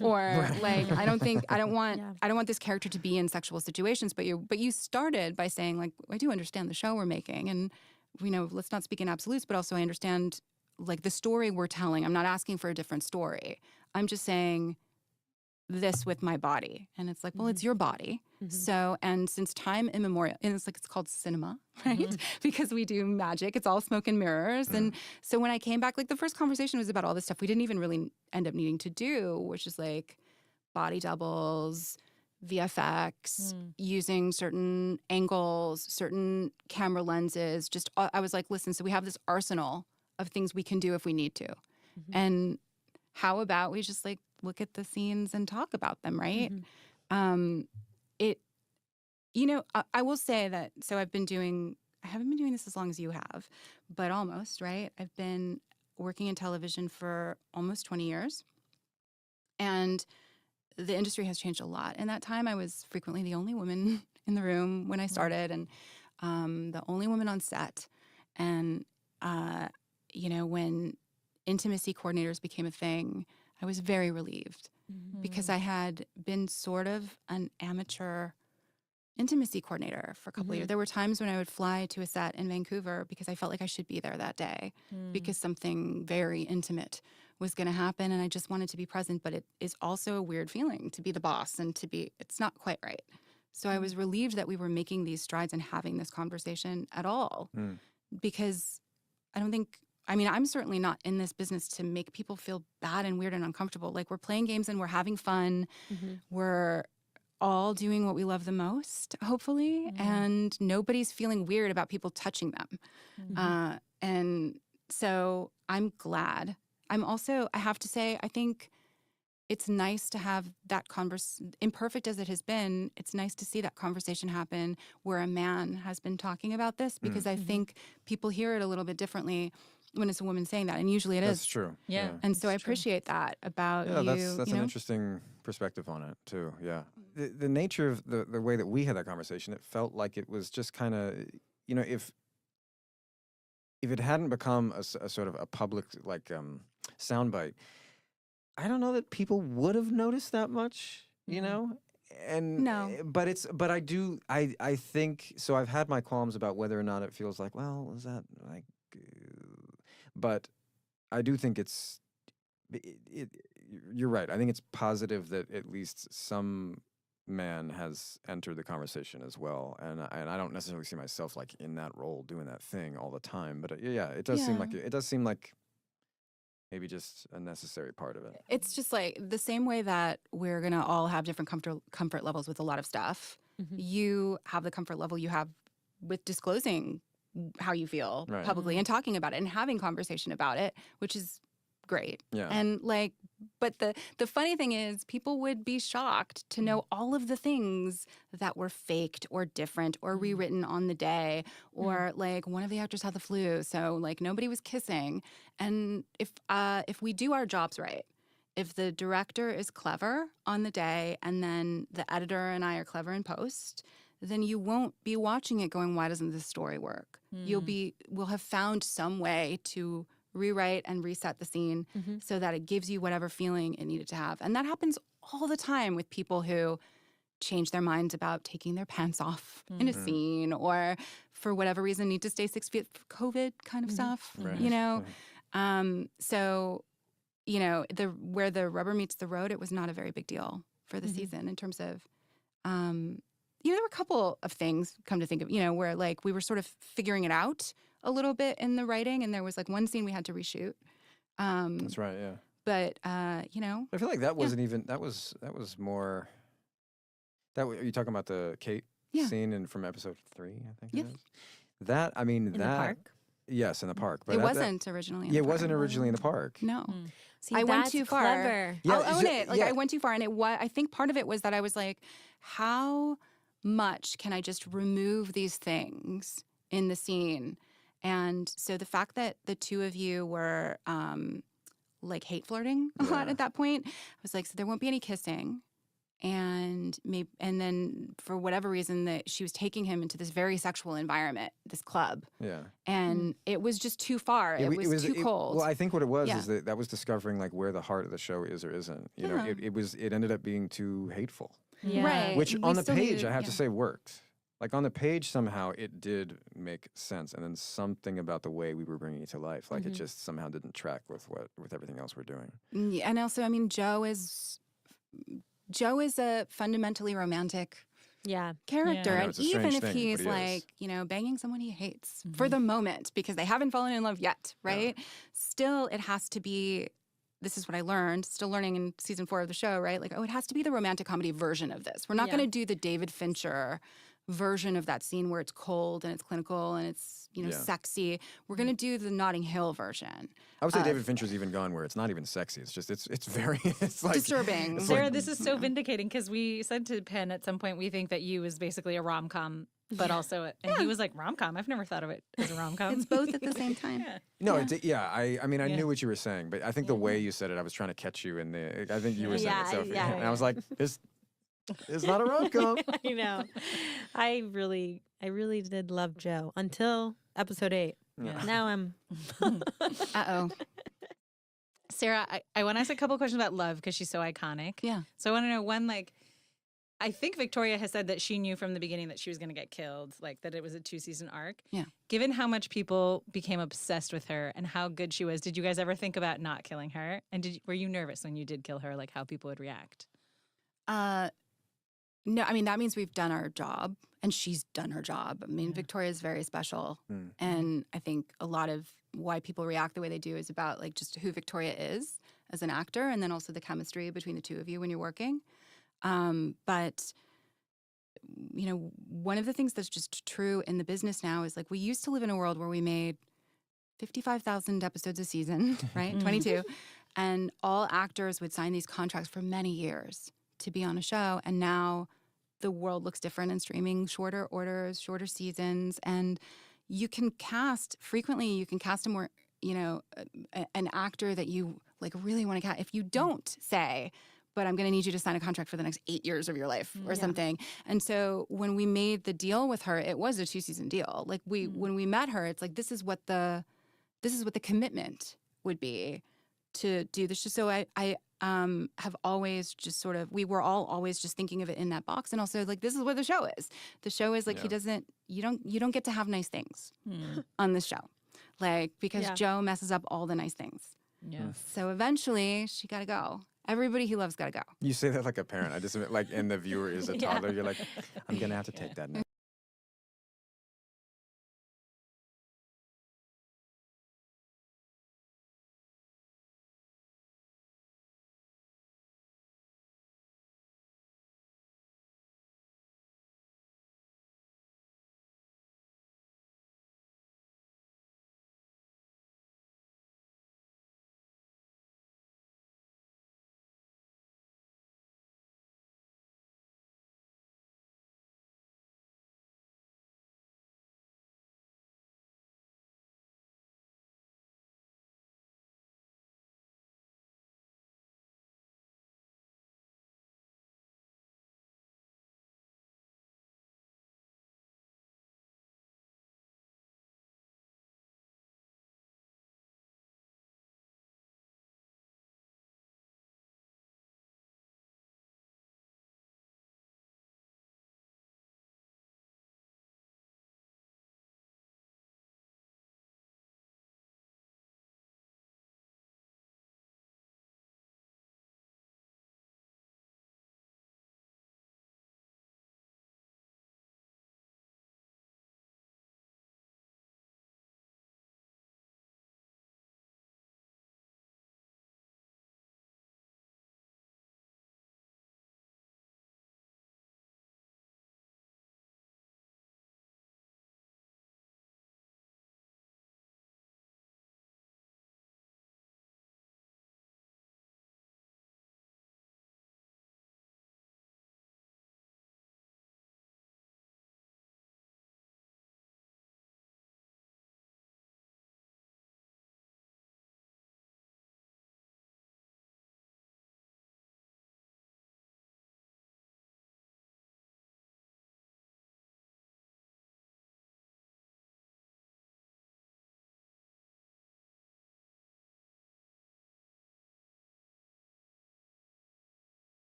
Or like I don't want this character to be in sexual situations, but you started by saying like I do understand the show we're making and let's not speak in absolutes, but also I understand like the story we're telling. I'm not asking for a different story. I'm just saying this with my body. And it's like, well, it's your body. So, and since time immemorial, and it's called cinema, right? Because we do magic. It's all smoke and mirrors. And so when I came back, like the first conversation was about all this stuff we didn't even really end up needing to do, which is like body doubles, VFX, using certain angles, certain camera lenses. Just, I was like, listen, so we have this arsenal of things we can do if we need to. And how about we just like look at the scenes and talk about them, right? I will say that, so I haven't been doing this as long as you have, but almost, right? I've been working in television for almost 20 years. And the industry has changed a lot. In that time, I was frequently the only woman in the room when I started and the only woman on set. And, when intimacy coordinators became a thing, I was very relieved because I had been sort of an amateur intimacy coordinator for a couple of years. There were times when I would fly to a set in Vancouver because I felt like I should be there that day because something very intimate was going to happen and I just wanted to be present. But it is also a weird feeling to be the boss and it's not quite right. So I was relieved that we were making these strides and having this conversation at all because I mean, I'm certainly not in this business to make people feel bad and weird and uncomfortable. Like, we're playing games and we're having fun. We're all doing what we love the most, hopefully, and nobody's feeling weird about people touching them. And so I'm glad. I have to say, I think it's nice to have that imperfect as it has been, it's nice to see that conversation happen where a man has been talking about this, because I think people hear it a little bit differently when it's a woman saying that, and usually it is. That's true. Yeah. And so I appreciate that about you. That's an interesting perspective on it too. Yeah. The nature of the way that we had that conversation, it felt like it was just kind of, if it hadn't become a sort of a public soundbite, I don't know that people would have noticed that much, and No. but I think so. I've had my qualms about whether or not it feels like, well, is that like, but I do think you're right. I think it's positive that at least some man has entered the conversation as well, and I don't necessarily see myself like in that role doing that thing all the time, but it does seem like maybe just a necessary part of it. It's just like the same way that we're going to all have different comfort levels with a lot of stuff. You have the comfort level you have with disclosing how you feel publicly and talking about it and having conversation about it, which is great. Yeah. And but the funny thing is, people would be shocked to know all of the things that were faked or different or rewritten on the day, or like one of the actors had the flu, so like nobody was kissing. And if we do our jobs right, if the director is clever on the day and then the editor and I are clever in post, then you won't be watching it going, why doesn't this story work? We'll have found some way to rewrite and reset the scene so that it gives you whatever feeling it needed to have. And that happens all the time with people who change their minds about taking their pants off in a scene, or for whatever reason need to stay 6 feet for COVID kind of stuff, So, where the rubber meets the road, it was not a very big deal for the season in terms of, there were a couple of things, come to think of, where like we were sort of figuring it out a little bit in the writing, and there was like one scene we had to reshoot. That's right, yeah. But I feel like that wasn't even, that was more, are you talking about the Kate scene from episode 3, I think it is? That, I mean, in the park? Yes, in the park. But it wasn't originally in the it park. wasn't originally in the park. No. See, I went that's too far. clever. Yeah, I'll own it. Like I went too far, and I think part of it was that I was like, how much can I just remove these things in the scene? And so the fact that the two of you were like hate flirting a lot at that point, I was like, so there won't be any kissing. And then for whatever reason, that she was taking him into this very sexual environment, this club. Yeah. And it was just too far. It was too cold. Well, I think what it was is that was discovering like where the heart of the show is or isn't. You know, it ended up being too hateful. Yeah. Right. Which on the page, I have to say, worked. Like on the page, somehow it did make sense, and then something about the way we were bringing it to life, like it just somehow didn't track with everything else we're doing. Yeah, and also, I mean, Joe is a fundamentally romantic character, and even if he's like, banging someone he hates for the moment because they haven't fallen in love yet, right? Still, it has to be. This is what I learned, still learning in season 4 of the show, right? Like, it has to be the romantic comedy version of this. We're not going to do the David Fincher version of that scene where it's cold and it's clinical and it's, sexy. We're going to do the Notting Hill version. I would say David Fincher's even gone where it's not even sexy. It's just, it's very, it's like... disturbing. Sarah, this is so vindicating because we said to Penn at some point, we think that You is basically a rom-com, but also, and he was like, rom-com? I've never thought of it as a rom-com. It's both at the same time. No, I mean, I knew what you were saying, but I think the way you said it, I was trying to catch you in the, I think you were saying it, Sophie. And I was like, it's not a rom-com. I know. I really did love Joe until episode 8. Yeah. Now I'm... Uh-oh. Sarah, I want to ask a couple questions about love because she's so iconic. Yeah. So I want to know, one, like, I think Victoria has said that she knew from the beginning that she was going to get killed, like that it was a 2-season arc. Yeah. Given how much people became obsessed with her and how good she was, did you guys ever think about not killing her? And were you nervous when you did kill her, like how people would react? No, I mean, that means we've done our job, and she's done her job. I mean, Victoria is very special. And I think a lot of why people react the way they do is about like just who Victoria is as an actor, and then also the chemistry between the two of you when you're working. But you know, one of the things that's just true in the business now is like we used to live in a world where we made 55,000 episodes a season, right? 22. And all actors would sign these contracts for many years to be on a show. And now the world looks different in streaming, shorter orders, shorter seasons. And you can cast a more, you know, an actor that you like really want to cast. If you don't say, but I'm going to need you to sign a contract for the next 8 years of your life or something. And so when we made the deal with her, it was a 2-season deal. Like when we met her, it's like, this is what the commitment would be to do this. So I have always just sort of, we were all always just thinking of it in that box. And also like, this is what the show is. The show is like, you don't get to have nice things on this show. Like, because Joe messes up all the nice things. Yeah. So eventually she got to go. Everybody he loves got to go. You say that like a parent. I just like, and the viewer is a toddler. You're like, I'm gonna have to take that now.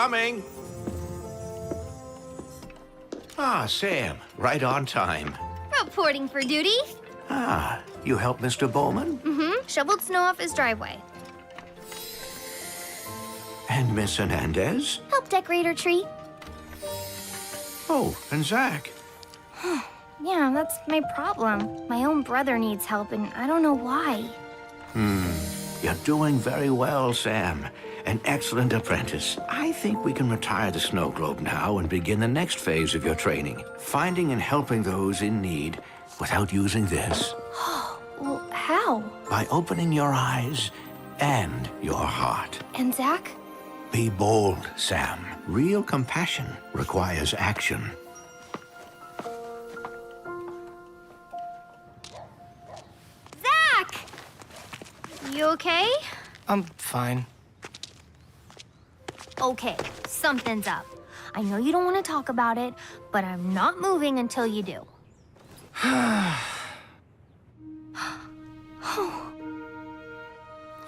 Coming! Ah, Sam, right on time. Reporting for duty. Ah, you helped Mr. Bowman? Mm-hmm. Shoveled snow off his driveway. And Miss Hernandez? Helped decorate her tree. Oh, and Zach. Yeah, that's my problem. My own brother needs help, and I don't know why. You're doing very well, Sam. An excellent apprentice. I think we can retire the snow globe now and begin the next phase of your training. Finding and helping those in need without using this. Well, how? By opening your eyes and your heart. And Zach? Be bold, Sam. Real compassion requires action. Zach! You okay? I'm fine. Okay, something's up. I know you don't want to talk about it, but I'm not moving until you do.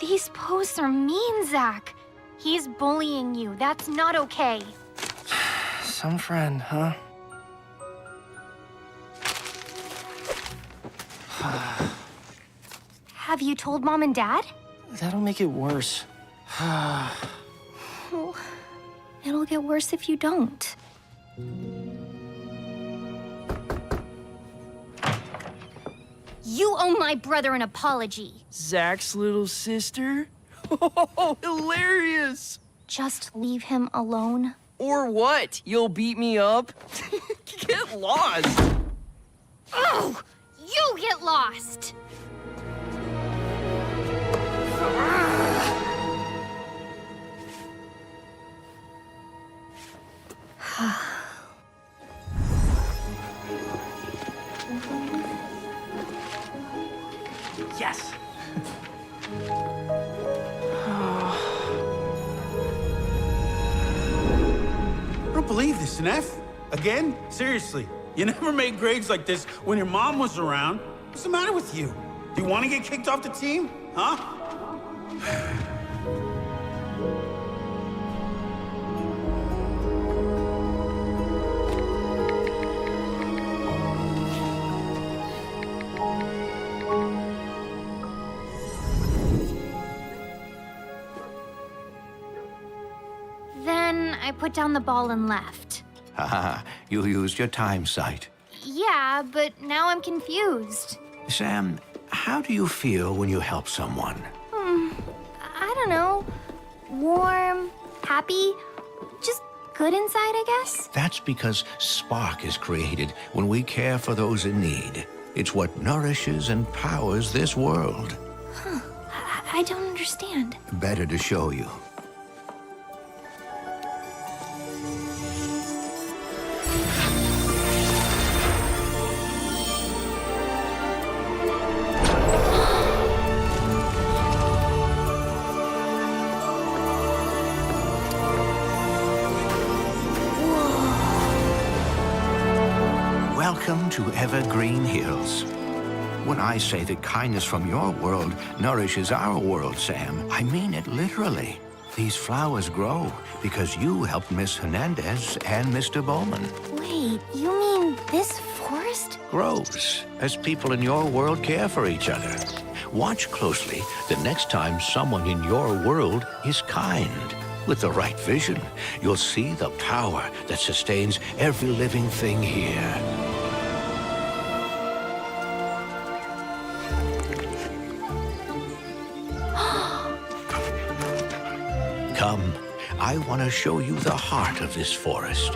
These posts are mean, Zach. He's bullying you. That's not okay. Some friend, huh? Have you told Mom and Dad? That'll make it worse. Well, it'll get worse if you don't. You owe my brother an apology. Zach's little sister? Oh, hilarious! Just leave him alone. Or what? You'll beat me up? Get lost! Oh! You get lost! Yes! I don't believe this, an F? Again? Seriously, you never made grades like this when your mom was around. What's the matter with you? Do you want to get kicked off the team? Huh? Then I put down the ball and left. Haha, you used your time sight. Yeah, but now I'm confused. Sam, how do you feel when you help someone? I don't know. Warm, happy, just good inside, I guess. That's because spark is created when we care for those in need. It's what nourishes and powers this world. Huh. I don't understand. Better to show you. Welcome to Evergreen Hills. When I say that kindness from your world nourishes our world, Sam, I mean it literally. These flowers grow because you helped Miss Hernandez and Mr. Bowman. Wait, you mean this forest? Grows as people in your world care for each other. Watch closely the next time someone in your world is kind. With the right vision, you'll see the power that sustains every living thing here. Come, I want to show you the heart of this forest.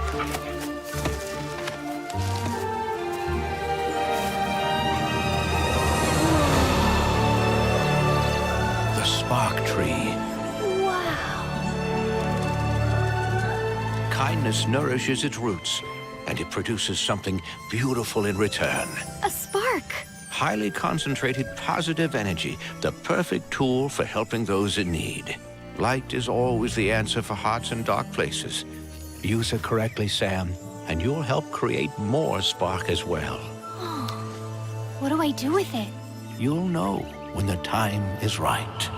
The spark tree. Wow. Kindness nourishes its roots, and it produces something beautiful in return. A spark. Highly concentrated positive energy, the perfect tool for helping those in need. Light is always the answer for hearts in dark places. Use it correctly, Sam, and you'll help create more spark as well. What do I do with it? You'll know when the time is right.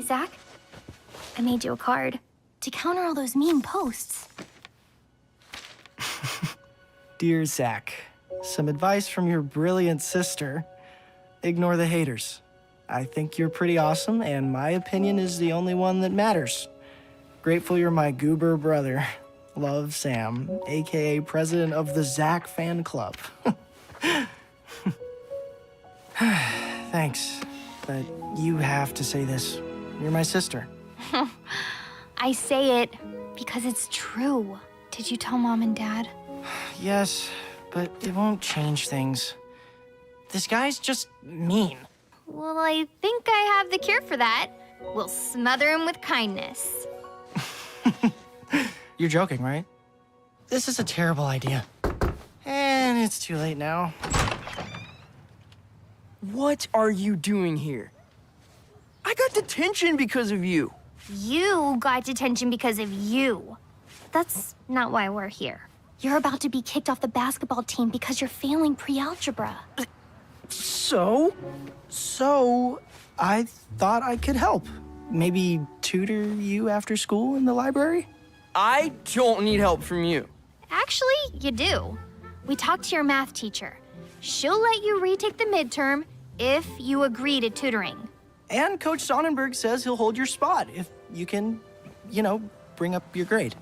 Zach. I made you a card to counter all those mean posts. Dear Zach, some advice from your brilliant sister. Ignore the haters. I think you're pretty awesome, and my opinion is the only one that matters. Grateful you're my goober brother. Love, Sam, aka president of the Zach fan club. Thanks, but you have to say this. You're my sister. I say it because it's true. Did you tell Mom and Dad? Yes, but it won't change things. This guy's just mean. Well, I think I have the cure for that. We'll smother him with kindness. You're joking, right? This is a terrible idea. And it's too late now. What are you doing here? I got detention because of you. You got detention because of you. That's not why we're here. You're about to be kicked off the basketball team because you're failing pre-algebra. So I thought I could help. Maybe tutor you after school in the library? I don't need help from you. Actually, you do. We talked to your math teacher. She'll let you retake the midterm if you agree to tutoring. And Coach Sonnenberg says he'll hold your spot if you can, bring up your grade.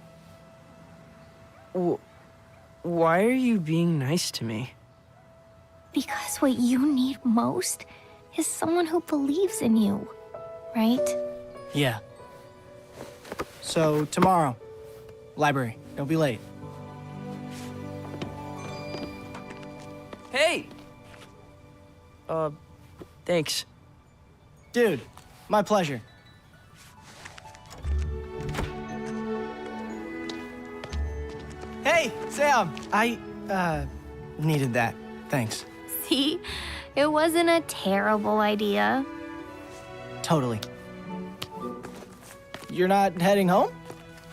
Why are you being nice to me? Because what you need most is someone who believes in you, right? Yeah. So tomorrow, library. Don't be late. Hey! Thanks. Dude, my pleasure. Hey, Sam! I, needed that. Thanks. See? It wasn't a terrible idea. Totally. You're not heading home?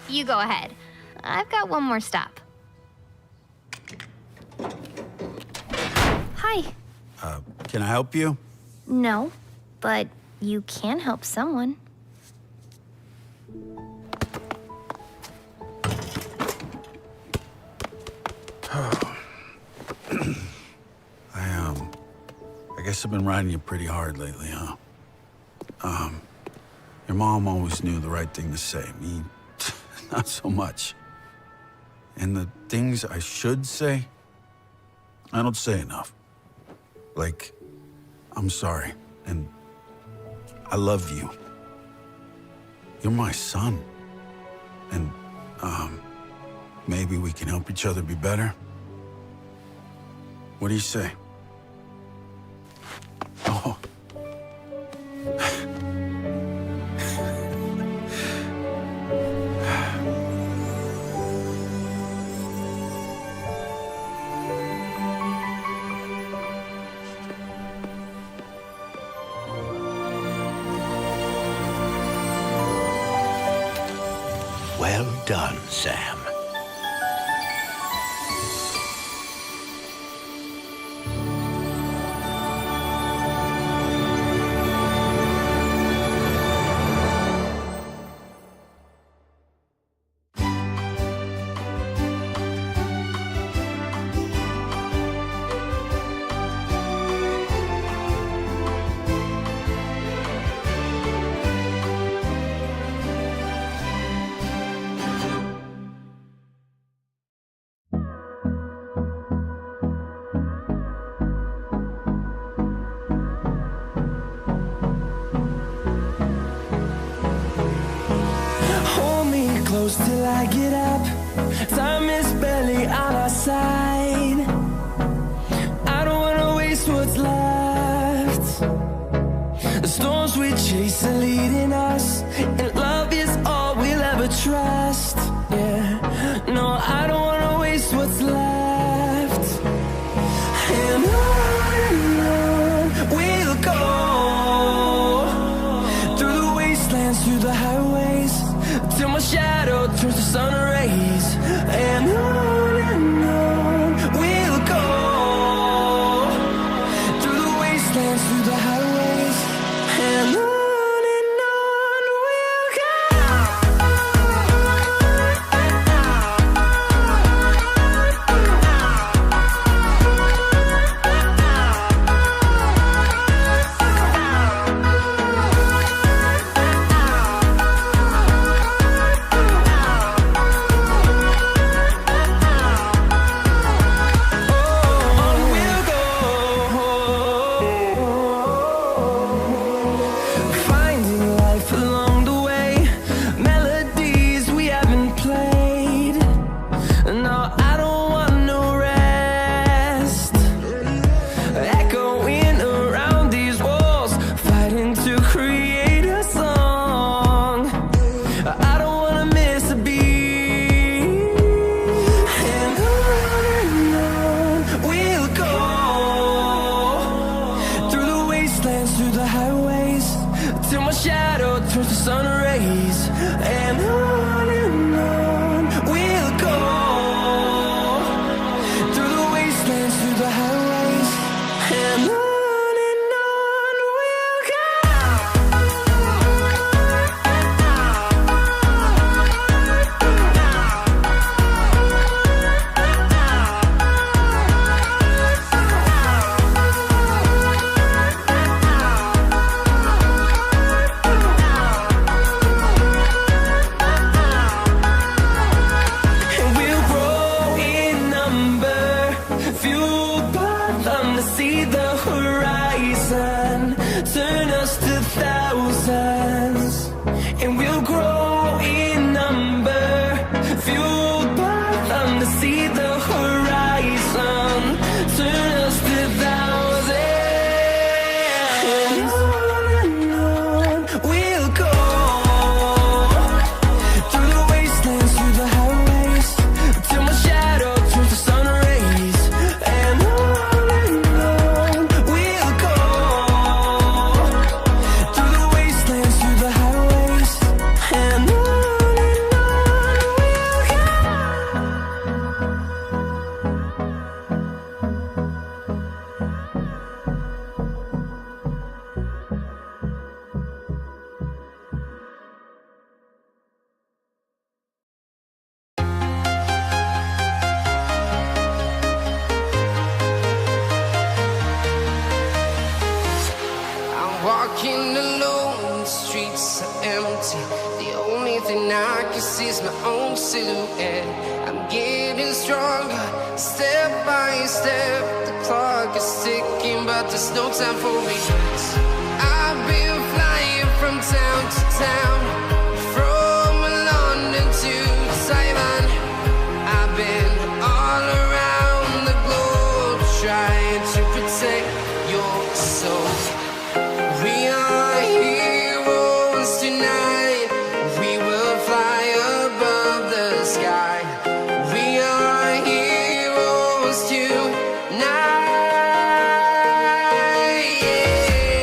You go ahead. I've got one more stop. Hi. Can I help you? No, but you can help someone. I guess I've been riding you pretty hard lately, huh? Your mom always knew the right thing to say. Me, not so much. And the things I should say, I don't say enough. Like, I'm sorry, and I love you. You're my son. And, maybe we can help each other be better. What do you say? Oh. Well done, Sam. Hold me close till I get up. Time is barely on our side. I don't wanna waste what's left. The storms we chase are leading us, and love is all we'll ever trust. Yeah, no, I don't wanna waste what's left. And on we'll go, through the wastelands, through the highways, till my shadow turns to sun rays. And on we'll go, through the wastelands, through the highways. And on create a song. I don't wanna miss a beat. And on we'll go, through the wastelands, through the highways, till my shadow turns to sun rays. And on we'll go, through the wastelands, through the highways, and on we'll go. And we'll grow in number, fueled by them to see the horizon, turn us to thousands. And we'll grow in number, fueled by them to see the horizon, turn us to thousands. And on we'll go, through the wastelands, through the highways, till my shadow turns to sun rays. And on we'll go, through the wastelands, through the highways, and on we'll go. I'm walking alone, the streets are empty. The only thing I can see is my own silhouette. I'm getting stronger, step by step. The clock is ticking, but there's no time for regrets. I've been flying from town to town, from London to Taiwan. I've been all around the globe, trying to protect your soul. We are heroes tonight. We will fly above the sky. We are heroes tonight. Yeah.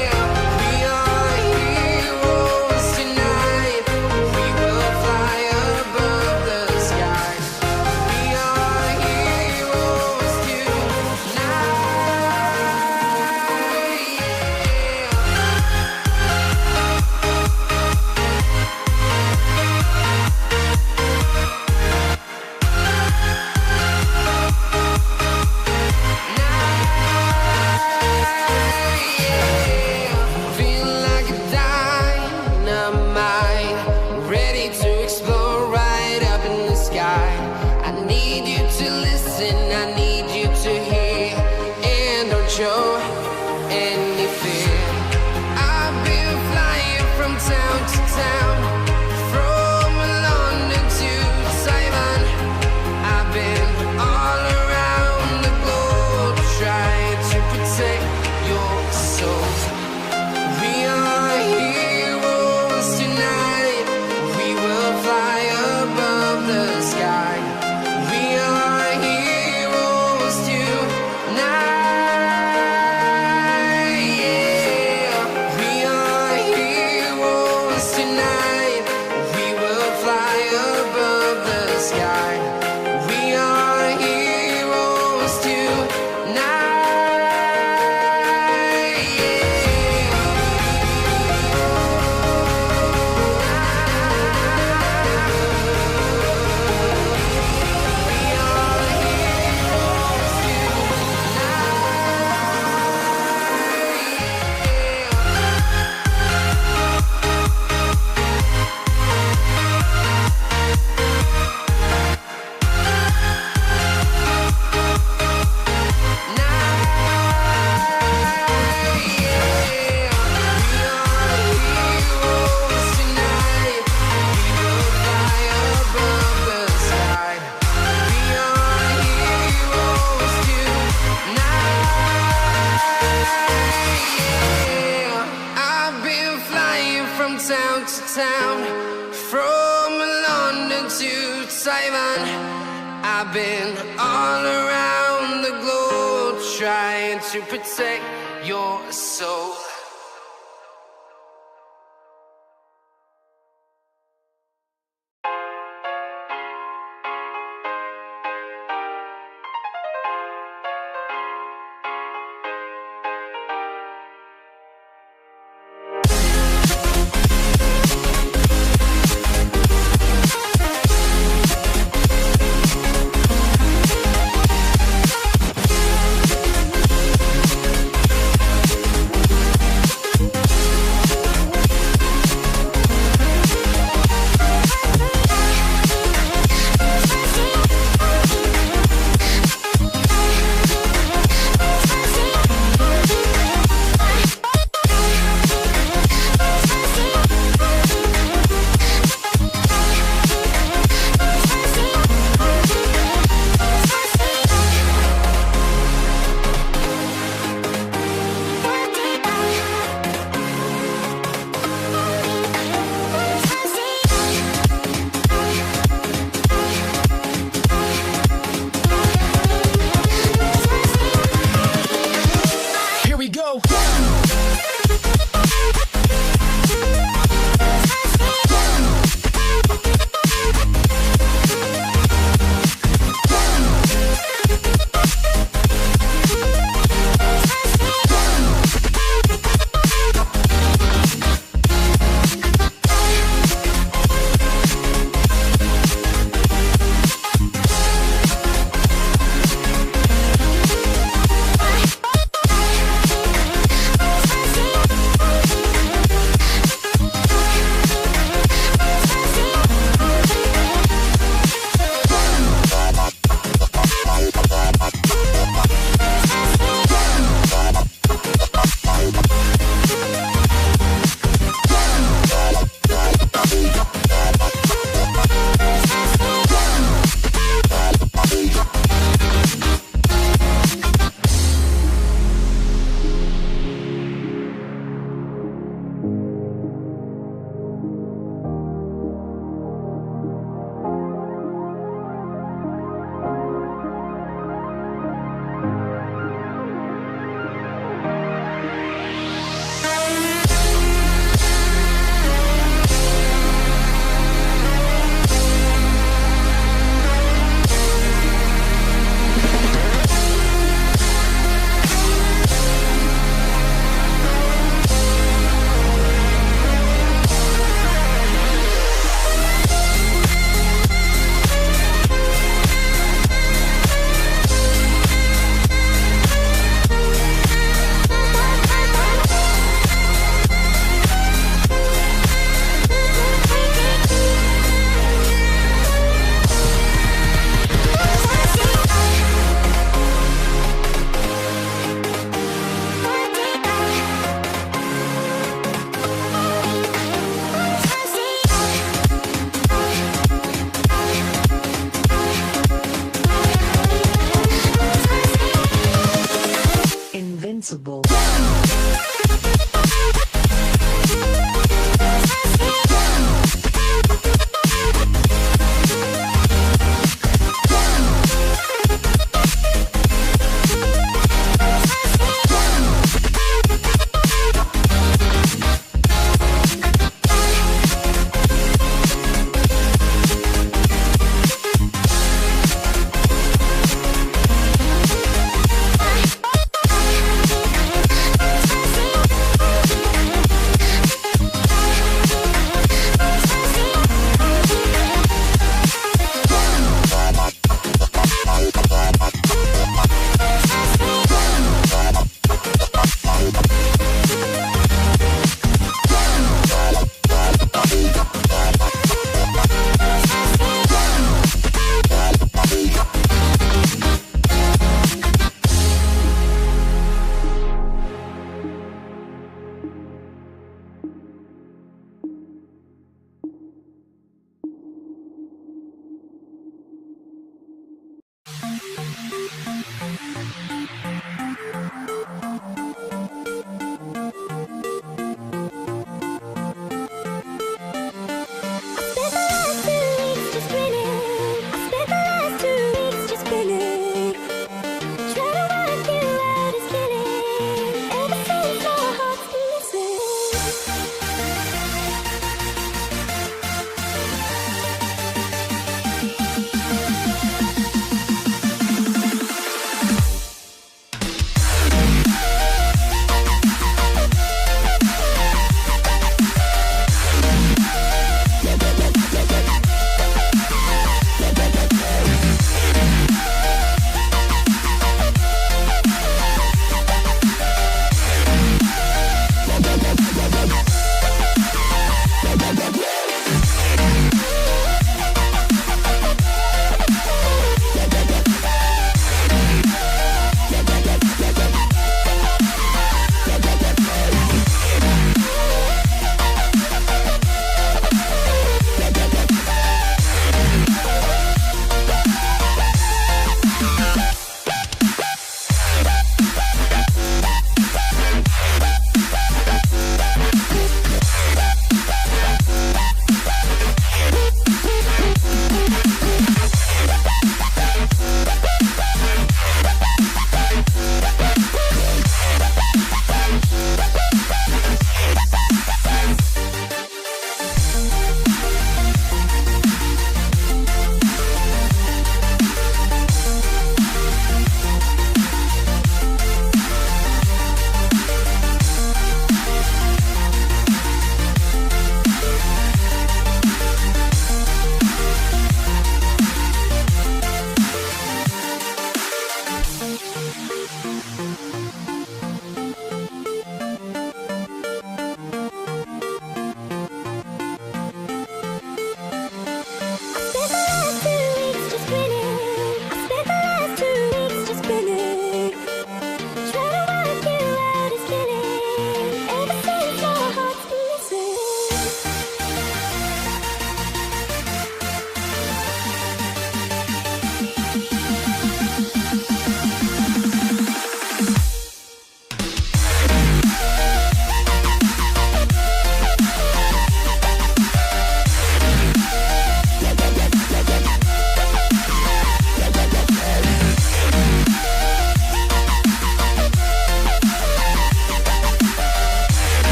town to town, from London to Taiwan. I've been all around the globe trying to protect your soul.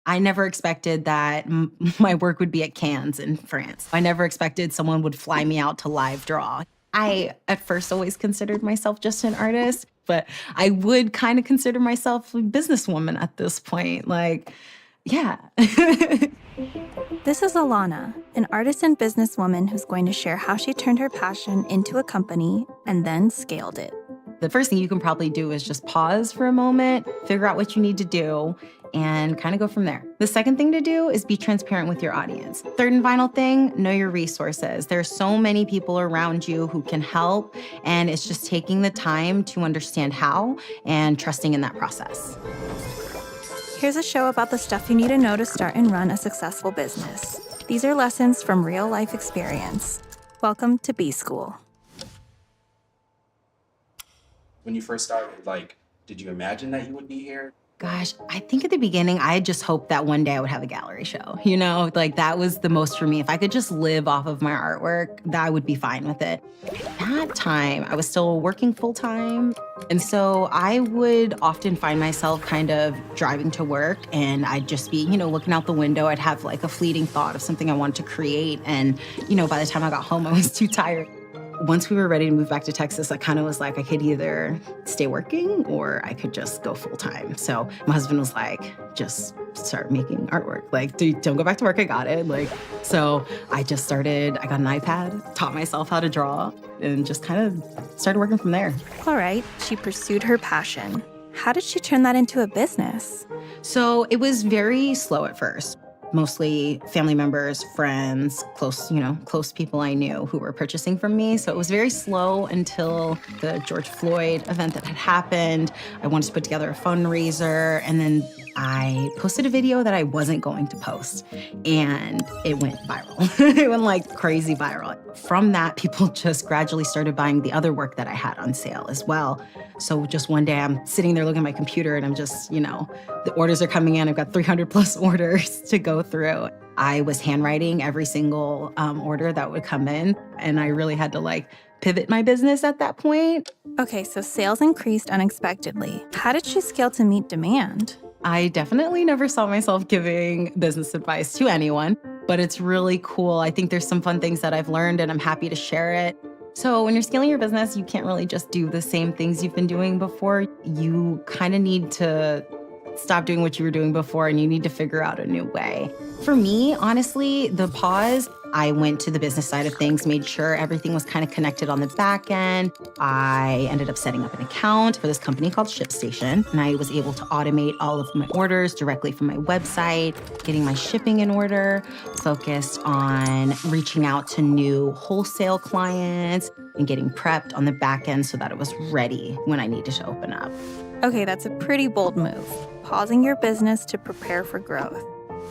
I never expected that my work would be at Cannes in France. I never expected someone would fly me out to live draw. I, at first, always considered myself just an artist, but I would kind of consider myself a businesswoman at this point. Like, yeah. This is Alana, an artist and businesswoman who's going to share how she turned her passion into a company and then scaled it. The first thing you can probably do is just pause for a moment, figure out what you need to do, and kind of go from there. The second thing to do is be transparent with your audience. Third and final thing, know your resources. There are so many people around you who can help, and it's just taking the time to understand how and trusting in that process. Here's a show about the stuff you need to know to start and run a successful business. These are lessons from real-life experience. Welcome to B School. When you first started, like, did you imagine that you would be here? Gosh, I think at the beginning, I just hoped that one day I would have a gallery show. You know, like that was the most for me. If I could just live off of my artwork, that I would be fine with it. At that time, I was still working full time. And so I would often find myself kind of driving to work and I'd just be, you know, looking out the window. I'd have like a fleeting thought of something I wanted to create. And, you know, by the time I got home, I was too tired. Once we were ready to move back to Texas, I kind of was like, I could either stay working or I could just go full time. So my husband was like, just start making artwork. Like, don't go back to work, I got it. Like, so I just started, I got an iPad, taught myself how to draw, and just kind of started working from there. All right, she pursued her passion. How did she turn that into a business? So it was very slow at first. Mostly family members, friends, close people I knew who were purchasing from me. So it was very slow until the George Floyd event that had happened. I wanted to put together a fundraiser, and then I posted a video that I wasn't going to post, and it went viral. It went like crazy viral. From that, people just gradually started buying the other work that I had on sale as well. So just one day I'm sitting there looking at my computer and I'm just, the orders are coming in. I've got 300 plus orders to go through. I was handwriting every single order that would come in, and I really had to pivot my business at that point. Okay, so sales increased unexpectedly. How did she scale to meet demand? I definitely never saw myself giving business advice to anyone, but it's really cool. I think there's some fun things that I've learned, and I'm happy to share it. So when you're scaling your business, you can't really just do the same things you've been doing before. You kind of need to stop doing what you were doing before, and you need to figure out a new way. For me, honestly, the pause, I went to the business side of things, made sure everything was kind of connected on the back end. I ended up setting up an account for this company called ShipStation, and I was able to automate all of my orders directly from my website, getting my shipping in order, focused on reaching out to new wholesale clients and getting prepped on the back end so that it was ready when I needed to open up. Okay, that's a pretty bold move, pausing your business to prepare for growth.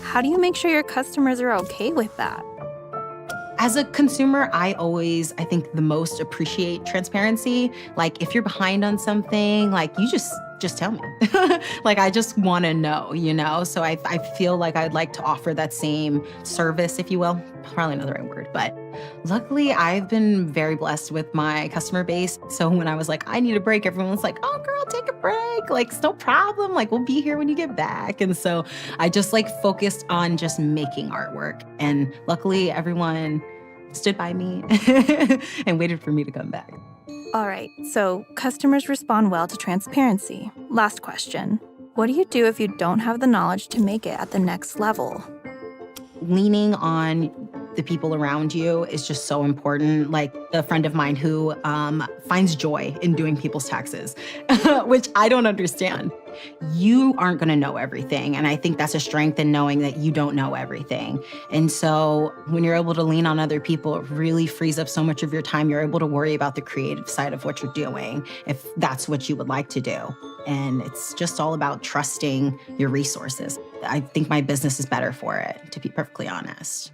How do you make sure your customers are okay with that? As a consumer, I think the most appreciate transparency. Like, if you're behind on something, you just tell me. I just want to know, So I feel like I'd like to offer that same service, if you will. Probably not the right word, but luckily I've been very blessed with my customer base. So when I was like, I need a break, everyone was like, oh girl, take a break. It's no problem. We'll be here when you get back. And so I just focused on just making artwork. And luckily everyone stood by me and waited for me to come back. All right, so customers respond well to transparency. Last question. What do you do if you don't have the knowledge to make it at the next level? Leaning on the people around you is just so important. Like a friend of mine who finds joy in doing people's taxes, which I don't understand. You aren't going to know everything. And I think that's a strength in knowing that you don't know everything. And so when you're able to lean on other people, it really frees up so much of your time. You're able to worry about the creative side of what you're doing, if that's what you would like to do. And it's just all about trusting your resources. I think my business is better for it, to be perfectly honest.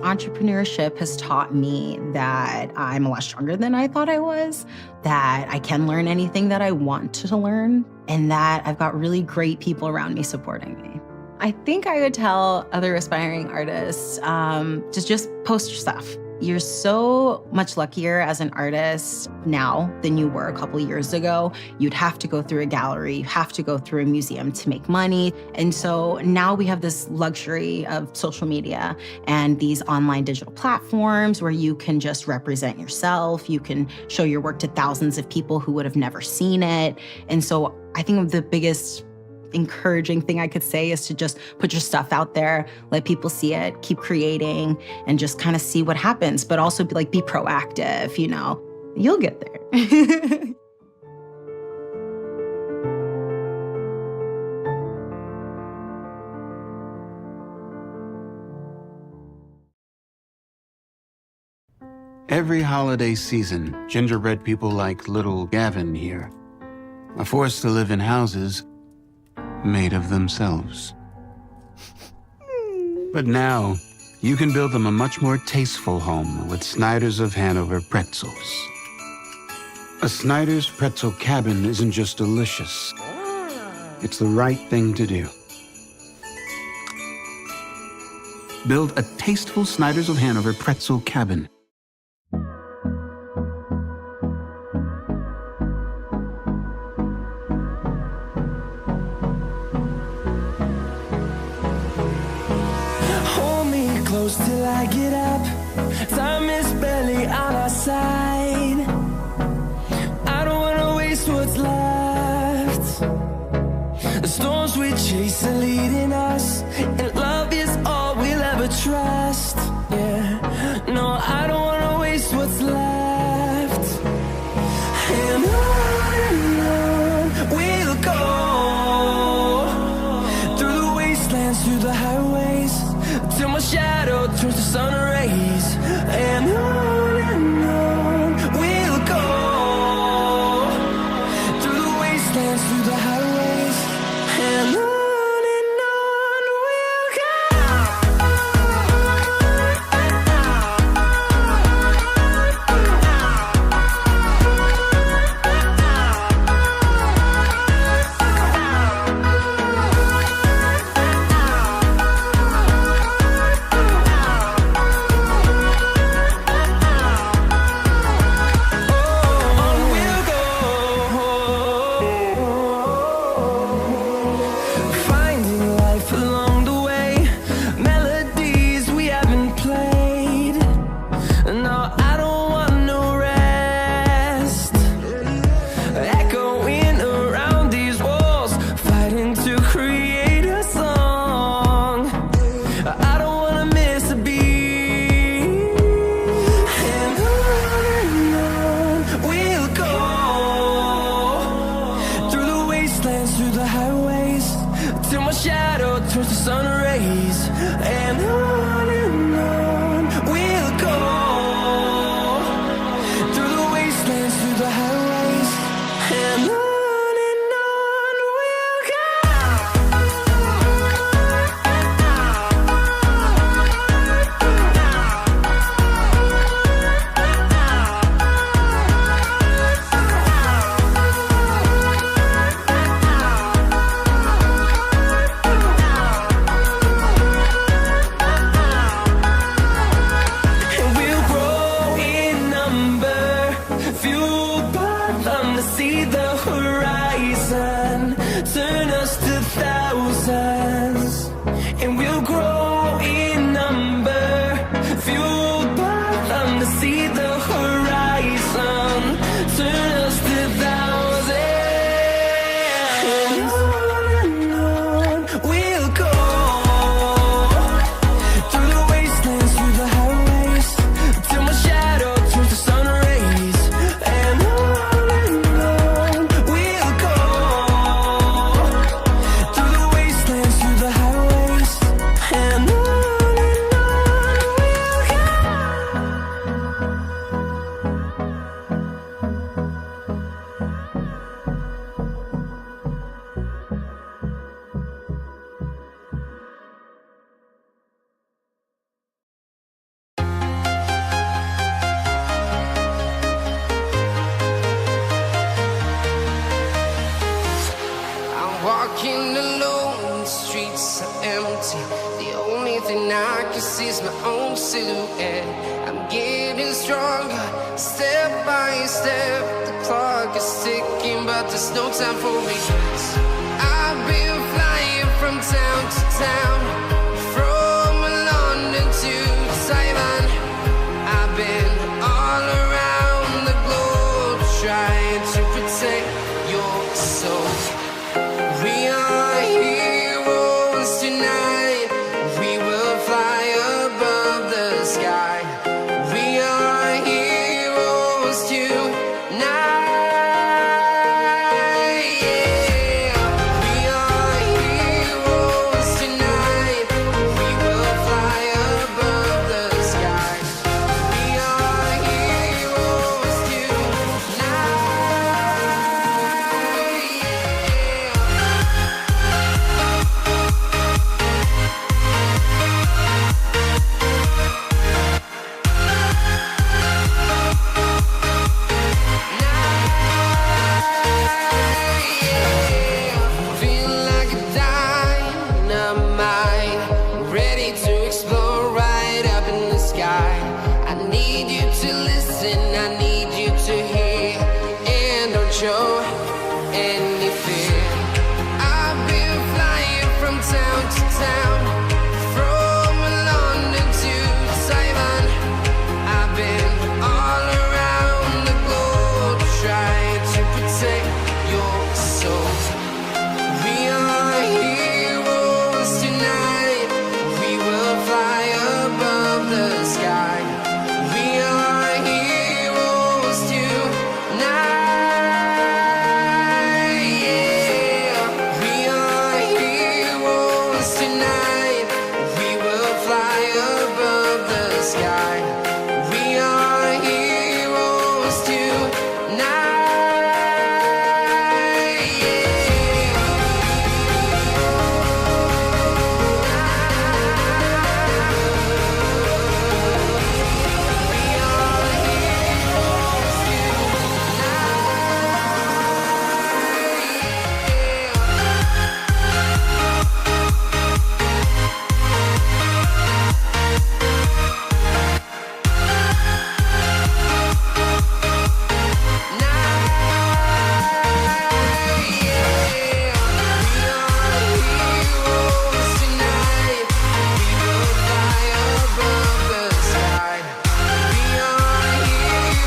Entrepreneurship has taught me that I'm a lot stronger than I thought I was, that I can learn anything that I want to learn, and that I've got really great people around me supporting me. I think I would tell other aspiring artists to just post your stuff. You're so much luckier as an artist now than you were a couple years ago. You'd have to go through a gallery, you have to go through a museum to make money. And so now we have this luxury of social media and these online digital platforms where you can just represent yourself. You can show your work to thousands of people who would have never seen it. And so I think the biggest encouraging thing I could say is to just put your stuff out there, let people see it, keep creating, and just kind of see what happens, but also be proactive, you know, you'll get there. Every holiday season, gingerbread people like little Gavin here are forced to live in houses made of themselves. But now, you can build them a much more tasteful home with Snyder's of Hanover pretzels. A Snyder's pretzel cabin isn't just delicious, it's the right thing to do. Build a tasteful Snyder's of Hanover pretzel cabin. Till I get up, time is barely on our side. I don't wanna waste what's left. The storms we chase are leading us, and love is all we'll ever trust. Yeah, no, I don't wanna waste what's left. And on we'll go, through the wastelands, through the highways, till my shadow turns to sun rays. And on we'll go, through the wastelands, through the highways, and on we'll go. Through the highways, till my shadow turns to sun rays. And on we'll go, through the wastelands, through the highways, and on we'll go. See the horizon, turn us to thousands, and we'll grow in number, fueled by them to see the horizon, turn us to thousands, and on we'll go, through the wastelands, through the highways, till my shadow turns to sun rays, and on walking alone, the streets are empty. The only thing I can see is my own silhouette. I'm getting getting stronger, step by step. The clock is ticking, but there's no time for regrets. I've been flying from town to town,